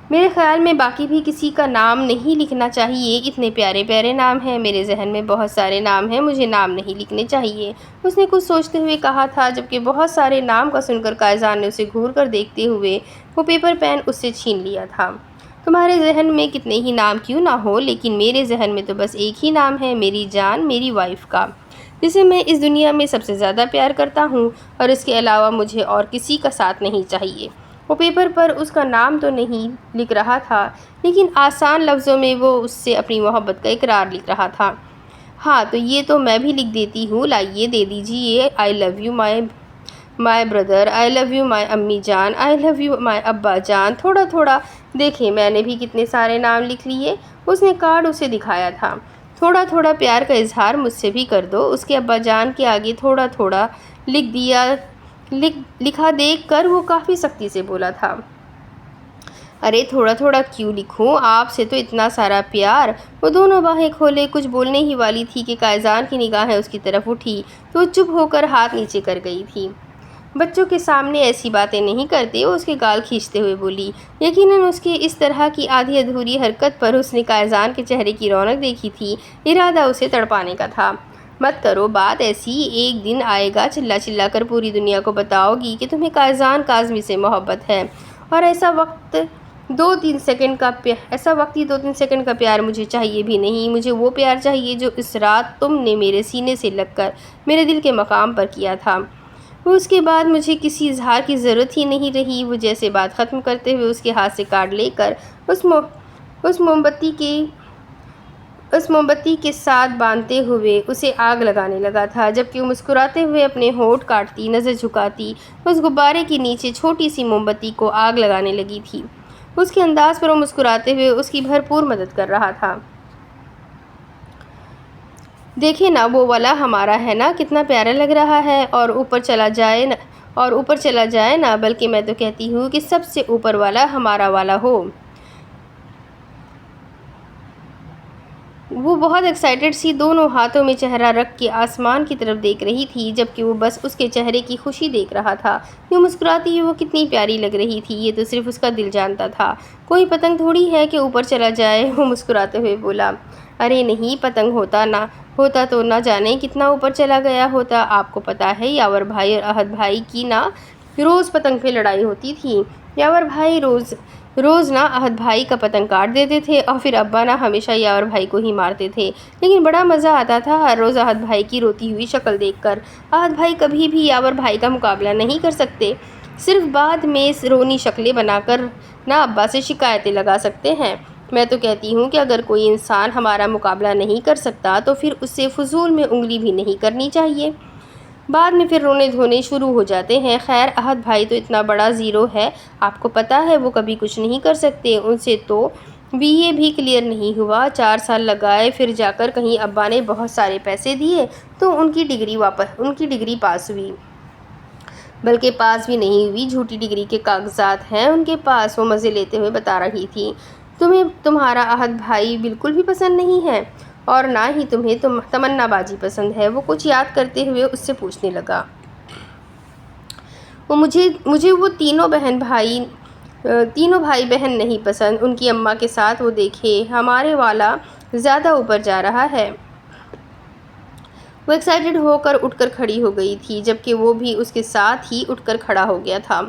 Speaker 1: میرے خیال میں باقی بھی کسی کا نام نہیں لکھنا چاہیے، اتنے پیارے پیارے نام ہیں، میرے ذہن میں بہت سارے نام ہیں، مجھے نام نہیں لکھنے چاہیے۔ اس نے کچھ سوچتے ہوئے کہا تھا، جبکہ بہت سارے نام کا سن کر قائزان نے اسے گھور کر دیکھتے ہوئے وہ پیپر پین اس سے چھین لیا تھا۔ تمہارے ذہن میں کتنے ہی نام کیوں نہ ہو، لیکن میرے ذہن میں تو بس ایک ہی نام ہے، میری جان، میری وائف کا، جسے میں اس دنیا میں سب سے زیادہ پیار کرتا ہوں، اور اس کے علاوہ مجھے اور کسی کا ساتھ نہیں چاہیے۔ وہ پیپر پر اس کا نام تو نہیں لکھ رہا تھا، لیکن آسان لفظوں میں وہ اس سے اپنی محبت کا اقرار لکھ رہا تھا۔ ہاں تو یہ تو میں بھی لکھ دیتی ہوں، لائیے دے دیجیے۔ I love you my brother, I love you my امی جان، آئی لو یو مائی ابا جان۔ تھوڑا تھوڑا دیکھیں میں نے بھی کتنے سارے نام لکھ لیے۔ اس نے کارڈ اسے دکھایا تھا۔ تھوڑا تھوڑا پیار کا اظہار مجھ سے بھی کر دو۔ اس کے ابا جان کے آگے تھوڑا تھوڑا لکھا دیکھ کر وہ کافی سختی سے بولا تھا، ارے تھوڑا تھوڑا کیوں لکھوں، آپ سے تو اتنا سارا پیار۔ وہ دونوں باہیں کھولے کچھ بولنے ہی والی تھی کہ قائزان کی نگاہیں اس کی طرف اٹھی تو وہ چپ ہو کر ہاتھ نیچے کر گئی تھی۔ بچوں کے سامنے ایسی باتیں نہیں کرتے، وہ اس کے گال کھینچتے ہوئے بولی۔ یقیناً اس کے اس طرح کی آدھی ادھوری حرکت پر اس نے قائزان کے چہرے کی رونق دیکھی تھی، ارادہ اسے تڑپانے کا تھا۔ مت کرو بات ایسی، ایک دن آئے گا چلا چلا کر پوری دنیا کو بتاؤ گی کہ تمہیں قائزان کاظمی سے محبت ہے، اور ایسا وقت 2-3 سیکنڈ کا پیار مجھے چاہیے بھی نہیں۔ مجھے وہ پیار چاہیے جو اس رات تم نے میرے سینے سے لگ کر میرے دل کے مقام پر کیا تھا۔ اس کے بعد مجھے کسی اظہار کی ضرورت ہی نہیں رہی۔ وہ جیسے بات ختم کرتے ہوئے اس کے ہاتھ سے کارڈ لے کر اس موم بتی کے ساتھ باندھتے ہوئے اسے آگ لگانے لگا تھا، جبکہ وہ مسکراتے ہوئے اپنے ہونٹ کاٹتی، نظر جھکاتی اس غبارے کے نیچے چھوٹی سی موم بتی کو آگ لگانے لگی تھی۔ اس کے انداز پر وہ مسکراتے ہوئے اس کی بھرپور مدد کر رہا تھا۔ دیکھیں نا، وہ والا ہمارا ہے نا، کتنا پیارا لگ رہا ہے، اور اوپر چلا جائے نا، بلکہ میں تو کہتی ہوں کہ سب سے اوپر والا ہمارا والا ہو۔ وہ بہت ایکسائٹڈ سی دونوں ہاتھوں میں چہرہ رکھ کے آسمان کی طرف دیکھ رہی تھی، جبکہ وہ بس اس کے چہرے کی خوشی دیکھ رہا تھا۔ یوں مسکراتی ہوئی وہ کتنی پیاری لگ رہی تھی، یہ تو صرف اس کا دل جانتا تھا۔ کوئی پتنگ تھوڑی ہے کہ اوپر چلا جائے، وہ مسکراتے ہوئے بولا۔ ارے نہیں، پتنگ ہوتا تو نہ جانے کتنا اوپر چلا گیا ہوتا۔ آپ کو پتہ ہے یاور بھائی اور احد بھائی کی نا روز پتنگ پہ لڑائی ہوتی تھی۔ یاور بھائی روز نا احد بھائی کا پتنگ کاٹ دیتے تھے، اور پھر ابا نا ہمیشہ یاور بھائی کو ہی مارتے تھے، لیکن بڑا مزہ آتا تھا ہر روز احد بھائی کی روتی ہوئی شکل دیکھ کر۔ احد بھائی کبھی بھی یاور بھائی کا مقابلہ نہیں کر سکتے، صرف بعد میں رونی شکلیں بنا کر نا ابا سے شکایتیں لگا سکتے ہیں۔ میں تو کہتی ہوں کہ اگر کوئی انسان ہمارا مقابلہ نہیں کر سکتا تو پھر اسے فضول میں انگلی بھی نہیں کرنی چاہیے۔ بعد میں پھر رونے دھونے شروع ہو جاتے ہیں۔ خیر احد بھائی تو اتنا بڑا زیرو ہے، آپ کو پتہ ہے وہ کبھی کچھ نہیں کر سکتے۔ ان سے تو BA بھی کلیئر نہیں ہوا، 4 سال لگائے، پھر جا کر کہیں ابا نے بہت سارے پیسے دیے تو ان کی ڈگری پاس ہوئی، بلکہ پاس بھی نہیں ہوئی، جھوٹی ڈگری کے کاغذات ہیں ان کے پاس۔ وہ مزے لیتے ہوئے بتا رہی تھی، تمہیں تمہارا احد بھائی بالکل بھی پسند نہیں ہے اور نہ ہی تمہیں تمنا بازی پسند ہے۔ وہ کچھ یاد کرتے ہوئے اس سے پوچھنے لگا، مجھے وہ تینوں بھائی بہن نہیں پسند، ان کی اماں کے ساتھ وہ دیکھے ہمارے والا زیادہ اوپر جا رہا ہے۔ وہ ایکسائٹڈ ہو کر اٹھ کر کھڑی ہو گئی تھی، جبکہ وہ بھی اس کے ساتھ ہی اٹھ کر کھڑا ہو گیا تھا۔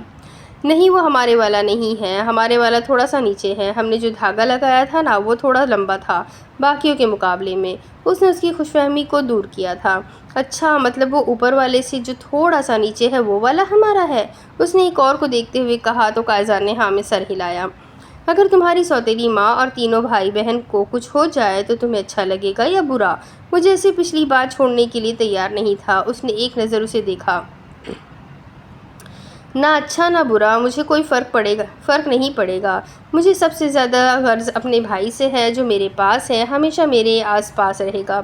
Speaker 1: نہیں، وہ ہمارے والا نہیں ہے، ہمارے والا تھوڑا سا نیچے ہے، ہم نے جو دھاگا لگایا تھا نا وہ تھوڑا لمبا تھا باقیوں کے مقابلے میں۔ اس نے اس کی خوش فہمی کو دور کیا تھا۔ اچھا، مطلب وہ اوپر والے سے جو تھوڑا سا نیچے ہے وہ والا ہمارا ہے؟ اس نے ایک اور کو دیکھتے ہوئے کہا تو قائزان نے ہاں میں سر ہلایا۔ اگر تمہاری سوتیلی ماں اور تینوں بھائی بہن کو کچھ ہو جائے تو تمہیں اچھا لگے گا یا برا؟ وہ جیسے پچھلی بار چھوڑنے کے لیے تیار نہیں تھا۔ اس نے ایک نظر اسے دیکھا، نہ اچھا نہ برا، مجھے کوئی فرق نہیں پڑے گا۔ مجھے سب سے زیادہ غرض اپنے بھائی سے ہے جو میرے پاس ہے، ہمیشہ میرے آس پاس رہے گا۔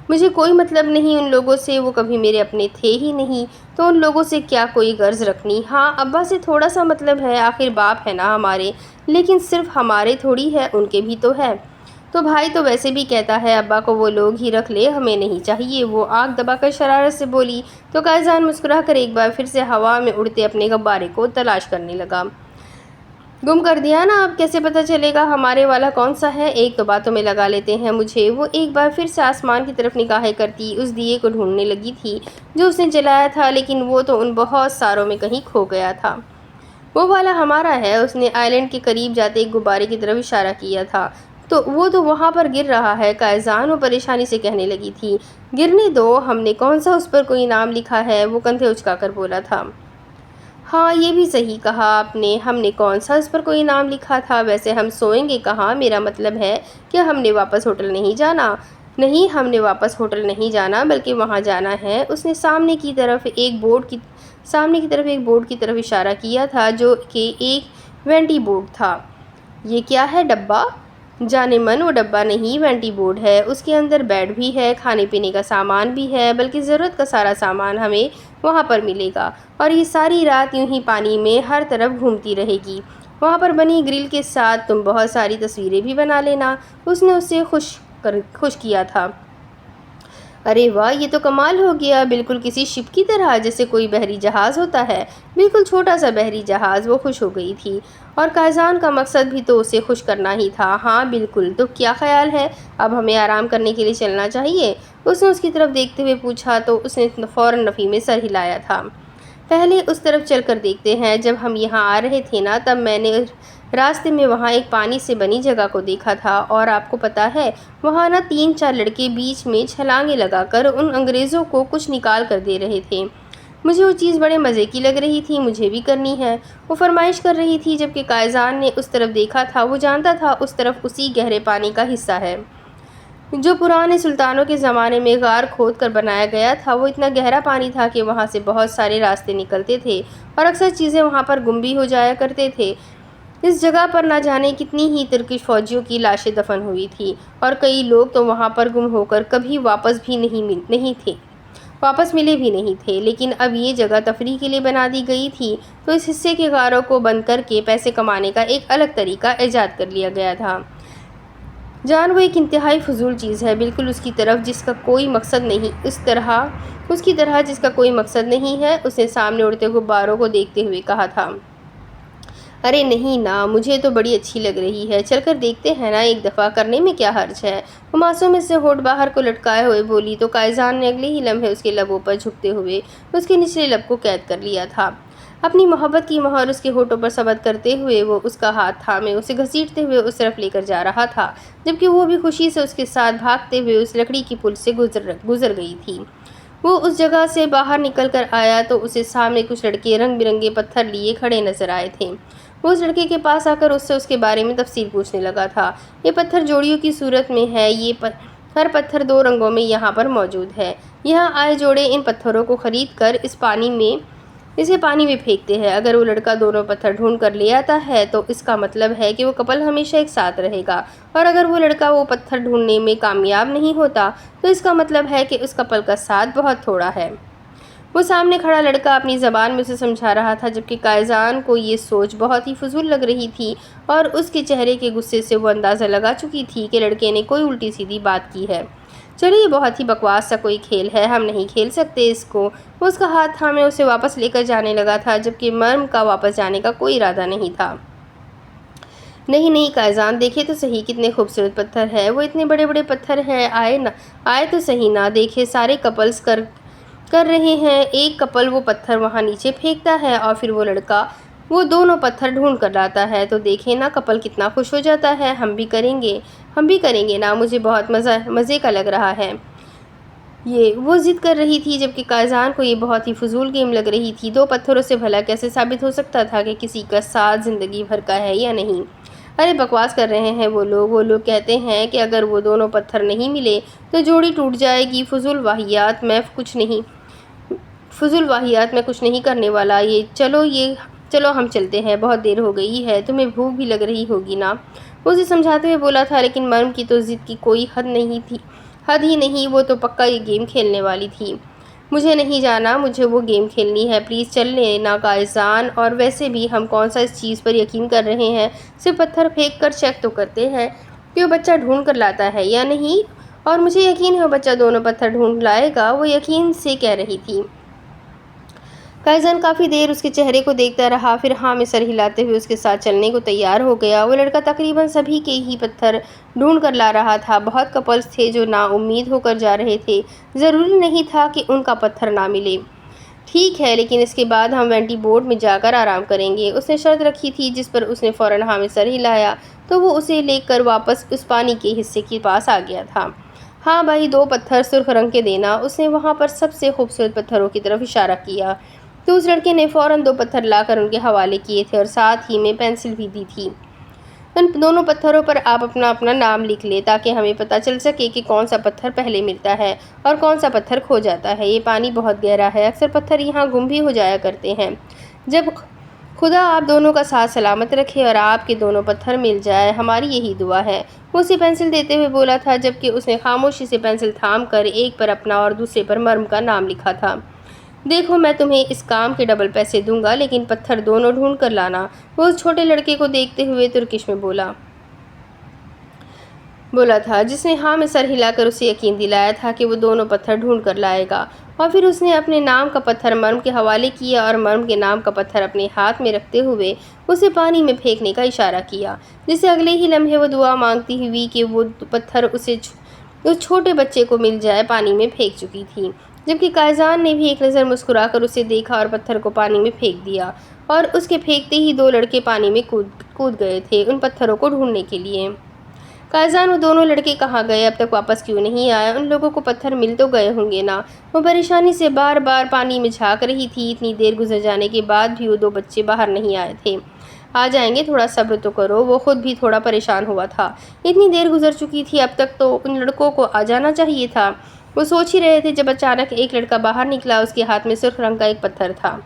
Speaker 1: مجھے کوئی مطلب نہیں ان لوگوں سے، وہ کبھی میرے اپنے تھے ہی نہیں، تو ان لوگوں سے کیا کوئی غرض رکھنی۔ ہاں ابا سے تھوڑا سا مطلب ہے، آخر باپ ہے نا ہمارے، لیکن صرف ہمارے تھوڑی ہے، ان کے بھی تو ہے۔ تو بھائی تو ویسے بھی کہتا ہے ابا کو وہ لوگ ہی رکھ لے، ہمیں نہیں چاہیے۔ وہ آنکھ دبا کر شرارت سے بولی تو قائزان مسکرا کر ایک بار پھر سے ہوا میں اڑتے اپنے غبارے کو تلاش کرنے لگا۔ گم کر دیا نا، اب کیسے پتہ چلے گا ہمارے والا کون سا ہے؟ ایک تو باتوں میں لگا لیتے ہیں مجھے۔ وہ ایک بار پھر سے آسمان کی طرف نگاہیں کرتی اس دیے کو ڈھونڈنے لگی تھی جو اس نے جلایا تھا، لیکن وہ تو ان بہت ساروں میں کہیں کھو گیا تھا۔ وہ والا ہمارا ہے، اس نے آئلینڈ کے قریب جاتے ایک غبارے کی طرف اشارہ کیا تھا۔ تو وہ تو وہاں پر گر رہا ہے قائزان، وہ پریشانی سے کہنے لگی تھی۔ گرنے دو، ہم نے کون سا اس پر کوئی نام لکھا ہے؟ وہ کندھے اچکا کر بولا تھا۔ ہاں یہ بھی صحیح کہا آپ نے، ہم نے کون سا اس پر کوئی نام لکھا تھا؟ ویسے ہم سوئیں گے کہاں؟ میرا مطلب ہے کہ ہم نے واپس ہوٹل نہیں جانا۔ نہیں، ہم نے واپس ہوٹل نہیں جانا بلکہ وہاں جانا ہے۔ اس نے سامنے کی طرف ایک بورڈ کی طرف اشارہ کیا تھا جو کہ ایک وینٹی بورڈ تھا۔ یہ کیا ہے؟ ڈبہ؟ جانے من، وہ ڈبہ نہیں وینٹی بورڈ ہے، اس کے اندر بیڈ بھی ہے، کھانے پینے کا سامان بھی ہے، بلکہ ضرورت کا سارا سامان ہمیں وہاں پر ملے گا، اور یہ ساری رات یوں ہی پانی میں ہر طرف گھومتی رہے گی۔ وہاں پر بنی گرل کے ساتھ تم بہت ساری تصویریں بھی بنا لینا۔ اس نے اسے خوش کیا تھا۔ ارے واہ، یہ تو کمال ہو گیا، بالکل کسی شپ کی طرح، جیسے کوئی بحری جہاز ہوتا ہے، بالکل چھوٹا سا بحری جہاز۔ وہ خوش ہو گئی تھی، اور قائزان کا مقصد بھی تو اسے خوش کرنا ہی تھا۔ ہاں بالکل، تو کیا خیال ہے، اب ہمیں آرام کرنے کے لیے چلنا چاہیے؟ اس نے اس کی طرف دیکھتے ہوئے پوچھا تو اس نے فوراً نفی میں سر ہلایا تھا۔ پہلے اس طرف چل کر دیکھتے ہیں، جب ہم یہاں آ رہے تھے نا تب میں نے راستے میں وہاں ایک پانی سے بنی جگہ کو دیکھا تھا، اور آپ کو پتہ ہے وہاں نا 3-4 لڑکے بیچ میں چھلانگیں لگا کر ان انگریزوں کو کچھ نکال کر دے رہے تھے۔ مجھے وہ چیز بڑے مزے کی لگ رہی تھی، مجھے بھی کرنی ہے، وہ فرمائش کر رہی تھی، جبکہ قائزان نے اس طرف دیکھا تھا۔ وہ جانتا تھا اس طرف اسی گہرے پانی کا حصہ ہے جو پرانے سلطانوں کے زمانے میں غار کھود کر بنایا گیا تھا۔ وہ اتنا گہرا پانی تھا کہ وہاں سے بہت سارے راستے نکلتے تھے، اور اکثر چیزیں وہاں پر گم بھی ہو جایا کرتے تھے۔ اس جگہ پر نہ جانے کتنی ہی ترکش فوجیوں کی لاشیں دفن ہوئی تھیں، اور کئی لوگ تو وہاں پر گم ہو کر کبھی واپس ملے بھی نہیں تھے۔ لیکن اب یہ جگہ تفریح کے لیے بنا دی گئی تھی، تو اس حصے کے غاروں کو بند کر کے پیسے کمانے کا ایک الگ طریقہ ایجاد کر لیا گیا تھا۔ جان، وہ ایک انتہائی فضول چیز ہے، بالکل اس کی طرح جس کا کوئی مقصد نہیں ہے۔ اس نے سامنے اڑتے غباروں کو دیکھتے ہوئے کہا تھا۔ ارے نہیں نا، مجھے تو بڑی اچھی لگ رہی ہے، چل کر دیکھتے ہیں نا ایک دفعہ، کرنے میں کیا حرج ہے؟ وہ معصوم سے ہونٹ باہر کو لٹکائے ہوئے بولی تو قائزان نے اگلے ہی لمحے اس کے لبوں پر جھکتے ہوئے اس کے نچلے لب کو قید کر لیا تھا۔ اپنی محبت کی مہر اس کے ہونٹوں پر ثبت کرتے ہوئے وہ اس کا ہاتھ تھامے اسے گھسیٹتے ہوئے اس طرف لے کر جا رہا تھا، جبکہ وہ بھی خوشی سے اس کے ساتھ بھاگتے ہوئے اس لکڑی کی پل سے گزر گئی تھی۔ وہ اس جگہ سے باہر نکل کر آیا تو اسے سامنے کچھ لڑکے رنگ برنگے پتھر لیے کھڑے نظر آئے تھے۔ وہ اس لڑکے کے پاس آ کر اس سے اس کے بارے میں تفصیل پوچھنے لگا تھا۔ یہ پتھر جوڑیوں کی صورت میں ہے، ہر پتھر 2 رنگوں میں یہاں پر موجود ہے۔ یہاں آئے جوڑے ان پتھروں کو خرید کر اسے پانی میں پھینکتے ہیں۔ اگر وہ لڑکا دونوں پتھر ڈھونڈ کر لے آتا ہے تو اس کا مطلب ہے کہ وہ کپل ہمیشہ ایک ساتھ رہے گا، اور اگر وہ لڑکا وہ پتھر ڈھونڈنے میں کامیاب نہیں ہوتا تو اس کا مطلب ہے کہ اس کپل کا ساتھ بہت تھوڑا ہے۔ وہ سامنے کھڑا لڑکا اپنی زبان میں اسے سمجھا رہا تھا، جبکہ قائزان کو یہ سوچ بہت ہی فضول لگ رہی تھی، اور اس کے چہرے کے غصے سے وہ اندازہ لگا چکی تھی کہ لڑکے نے کوئی الٹی سیدھی بات کی ہے۔ چلو، یہ بہت ہی بکواس سا کوئی کھیل ہے، ہم نہیں کھیل سکتے اس کو۔ وہ اس کا ہاتھ تھامے اسے واپس لے کر جانے لگا تھا، جبکہ مرم کا واپس جانے کا کوئی ارادہ نہیں تھا۔ نہیں قائزان، دیکھے تو صحیح کتنے خوبصورت پتھر ہیں، وہ اتنے بڑے بڑے پتھر ہیں، آئے تو صحیح نہ، دیکھے سارے کپلز کر رہے ہیں۔ ایک کپل وہ پتھر وہاں نیچے پھینکتا ہے اور پھر وہ لڑکا وہ دونوں پتھر ڈھونڈ کر لاتا ہے، تو دیکھیں نا کپل کتنا خوش ہو جاتا ہے۔ ہم بھی کریں گے نا، مجھے بہت مزے کا لگ رہا ہے یہ، وہ ضد کر رہی تھی، جبکہ قائزان کو یہ بہت ہی فضول گیم لگ رہی تھی۔ 2 پتھروں سے بھلا کیسے ثابت ہو سکتا تھا کہ کسی کا ساتھ زندگی بھر کا ہے یا نہیں؟ ارے بکواس کر رہے ہیں وہ لوگ کہتے ہیں کہ اگر وہ دونوں پتھر نہیں ملے تو جوڑی ٹوٹ جائے گی۔ فضول واہیات میں کچھ نہیں کرنے والا، چلو ہم چلتے ہیں، بہت دیر ہو گئی ہے، تمہیں بھوک بھی لگ رہی ہوگی نا، وہ اسے سمجھاتے ہوئے بولا تھا، لیکن مرم کی تو ضد کی کوئی حد ہی نہیں، وہ تو پکا یہ گیم کھیلنے والی تھی۔ مجھے نہیں جانا، مجھے وہ گیم کھیلنی ہے، پلیز چل لینا قائزان، اور ویسے بھی ہم کون سا اس چیز پر یقین کر رہے ہیں، صرف پتھر پھینک کر چیک تو کرتے ہیں کہ وہ بچہ ڈھونڈ کر لاتا ہے یا نہیں، اور مجھے یقین ہے وہ بچہ دونوں پتھر ڈھونڈ لائے گا، وہ یقین سے کہہ رہی تھی۔ قائزان کافی دیر اس کے چہرے کو دیکھتا رہا، پھر ہاں میں سر ہلاتے ہوئے اس کے ساتھ چلنے کو تیار ہو گیا۔ وہ لڑکا تقریباً سبھی کے ہی پتھر ڈھونڈ کر لا رہا تھا۔ بہت کپلز تھے جو نا امید ہو کر جا رہے تھے، ضروری نہیں تھا کہ ان کا پتھر نہ ملے۔ ٹھیک ہے، لیکن اس کے بعد ہم وینٹی بورڈ میں جا کر آرام کریں گے، اس نے شرط رکھی تھی، جس پر اس نے فوراً ہاں میں سر ہلایا تو وہ اسے لے کر واپس اس پانی کے حصے کے پاس آ گیا تھا۔ ہاں بھائی، 2 پتھر سرخ رنگ کے دینا، اس نے وہاں پر سب سے خوبصورت پتھروں کی طرف اشارہ کیا، تو اس لڑکے نے فوراً 2 پتھر لا کر ان کے حوالے کیے تھے، اور ساتھ ہی میں پینسل بھی دی تھی۔ ان دونوں پتھروں پر آپ اپنا نام لکھ لیں، تاکہ ہمیں پتہ چل سکے کہ کون سا پتھر پہلے ملتا ہے اور کون سا پتھر کھو جاتا ہے۔ یہ پانی بہت گہرا ہے، اکثر پتھر یہاں گم بھی ہو جایا کرتے ہیں۔ جب خدا آپ دونوں کا ساتھ سلامت رکھے اور آپ کے دونوں پتھر مل جائے، ہماری یہی دعا ہے، وہ اسے پینسل دیتے ہوئے بولا تھا، جبکہ اس نے خاموشی سے پینسل تھام کر ایک پر اپنا اور دوسرے پر مرم کا نام لکھا تھا۔ دیکھو، میں تمہیں اس کام کے ڈبل پیسے دوں گا، لیکن پتھر دونوں ڈھونڈ کر لانا، وہ اس چھوٹے لڑکے کو دیکھتے ہوئے ترکش میں بولا تھا، جس نے ہاں میں سر ہلا کر اسے یقین دلایا تھا کہ وہ دونوں پتھر ڈھونڈ کر لائے گا، اور پھر اس نے اپنے نام کا پتھر مرم کے حوالے کیا اور مرم کے نام کا پتھر اپنے ہاتھ میں رکھتے ہوئے اسے پانی میں پھینکنے کا اشارہ کیا، جس سے اگلے ہی لمحے وہ دعا مانگتی ہوئی کہ وہ پتھر اس چھوٹے بچے کو مل جائے پانی میں پھینک چکی تھی، جبکہ قائزان نے بھی ایک نظر مسکرا کر اسے دیکھا اور پتھر کو پانی میں پھینک دیا، اور اس کے پھینکتے ہی 2 لڑکے پانی میں کود گئے تھے ان پتھروں کو ڈھونڈنے کے لیے۔ قائزان، وہ دونوں لڑکے کہاں گئے؟ اب تک واپس کیوں نہیں آئے؟ ان لوگوں کو پتھر مل تو گئے ہوں گے نا؟ وہ پریشانی سے بار بار پانی میں جھانک رہی تھی۔ اتنی دیر گزر جانے کے بعد بھی وہ 2 بچے باہر نہیں آئے تھے۔ آ جائیں گے، تھوڑا صبر تو کرو، وہ خود بھی تھوڑا پریشان ہوا تھا، اتنی دیر گزر چکی تھی، اب تک تو ان لڑکوں کو آ جانا چاہیے تھا۔ وہ سوچ ہی رہے تھے جب اچانک ایک لڑکا باہر نکلا، اس کے ہاتھ میں سرخ رنگ کا ایک پتھر تھا۔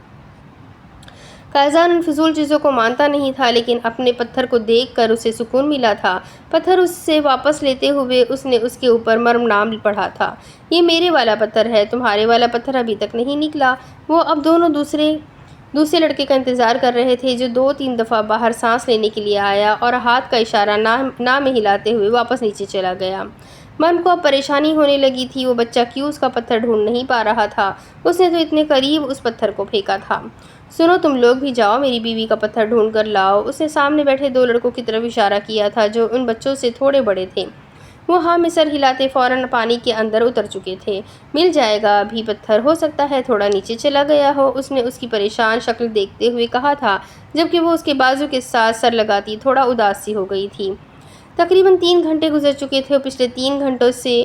Speaker 1: قائزان ان فضول چیزوں کو مانتا نہیں تھا، لیکن اپنے پتھر کو دیکھ کر اسے سکون ملا تھا۔ پتھر اس سے واپس لیتے ہوئے اس نے اس کے اوپر مرم نام پڑھا تھا۔ یہ میرے والا پتھر ہے، تمہارے والا پتھر ابھی تک نہیں نکلا۔ وہ اب دونوں دوسرے لڑکے کا انتظار کر رہے تھے، جو 2-3 دفعہ باہر سانس لینے کے لیے آیا اور ہاتھ کا اشارہ نہ میں ہلاتے ہوئے واپس نیچے چلا گیا۔ مرم کو اب پریشانی ہونے لگی تھی، وہ بچہ کیوں اس کا پتھر ڈھونڈ نہیں پا رہا تھا؟ اس نے تو اتنے قریب اس پتھر کو پھینکا تھا۔ سنو، تم لوگ بھی جاؤ، میری بیوی کا پتھر ڈھونڈ کر لاؤ۔ اس نے سامنے بیٹھے 2 لڑکوں کی طرف اشارہ کیا تھا، جو ان بچوں سے تھوڑے بڑے تھے۔ وہ ہاں میں سر ہلاتے فوراً پانی کے اندر اتر چکے تھے۔ مل جائے گا ابھی پتھر، ہو سکتا ہے تھوڑا نیچے چلا گیا ہو، اس نے اس کی پریشان شکل دیکھتے ہوئے کہا تھا، جبکہ وہ اس کے بازو کے ساتھ سر لگاتی تھوڑا اداس سی ہو گئی تھی۔ تقریباً 3 گھنٹے گزر چکے تھے اور پچھلے 3 گھنٹوں سے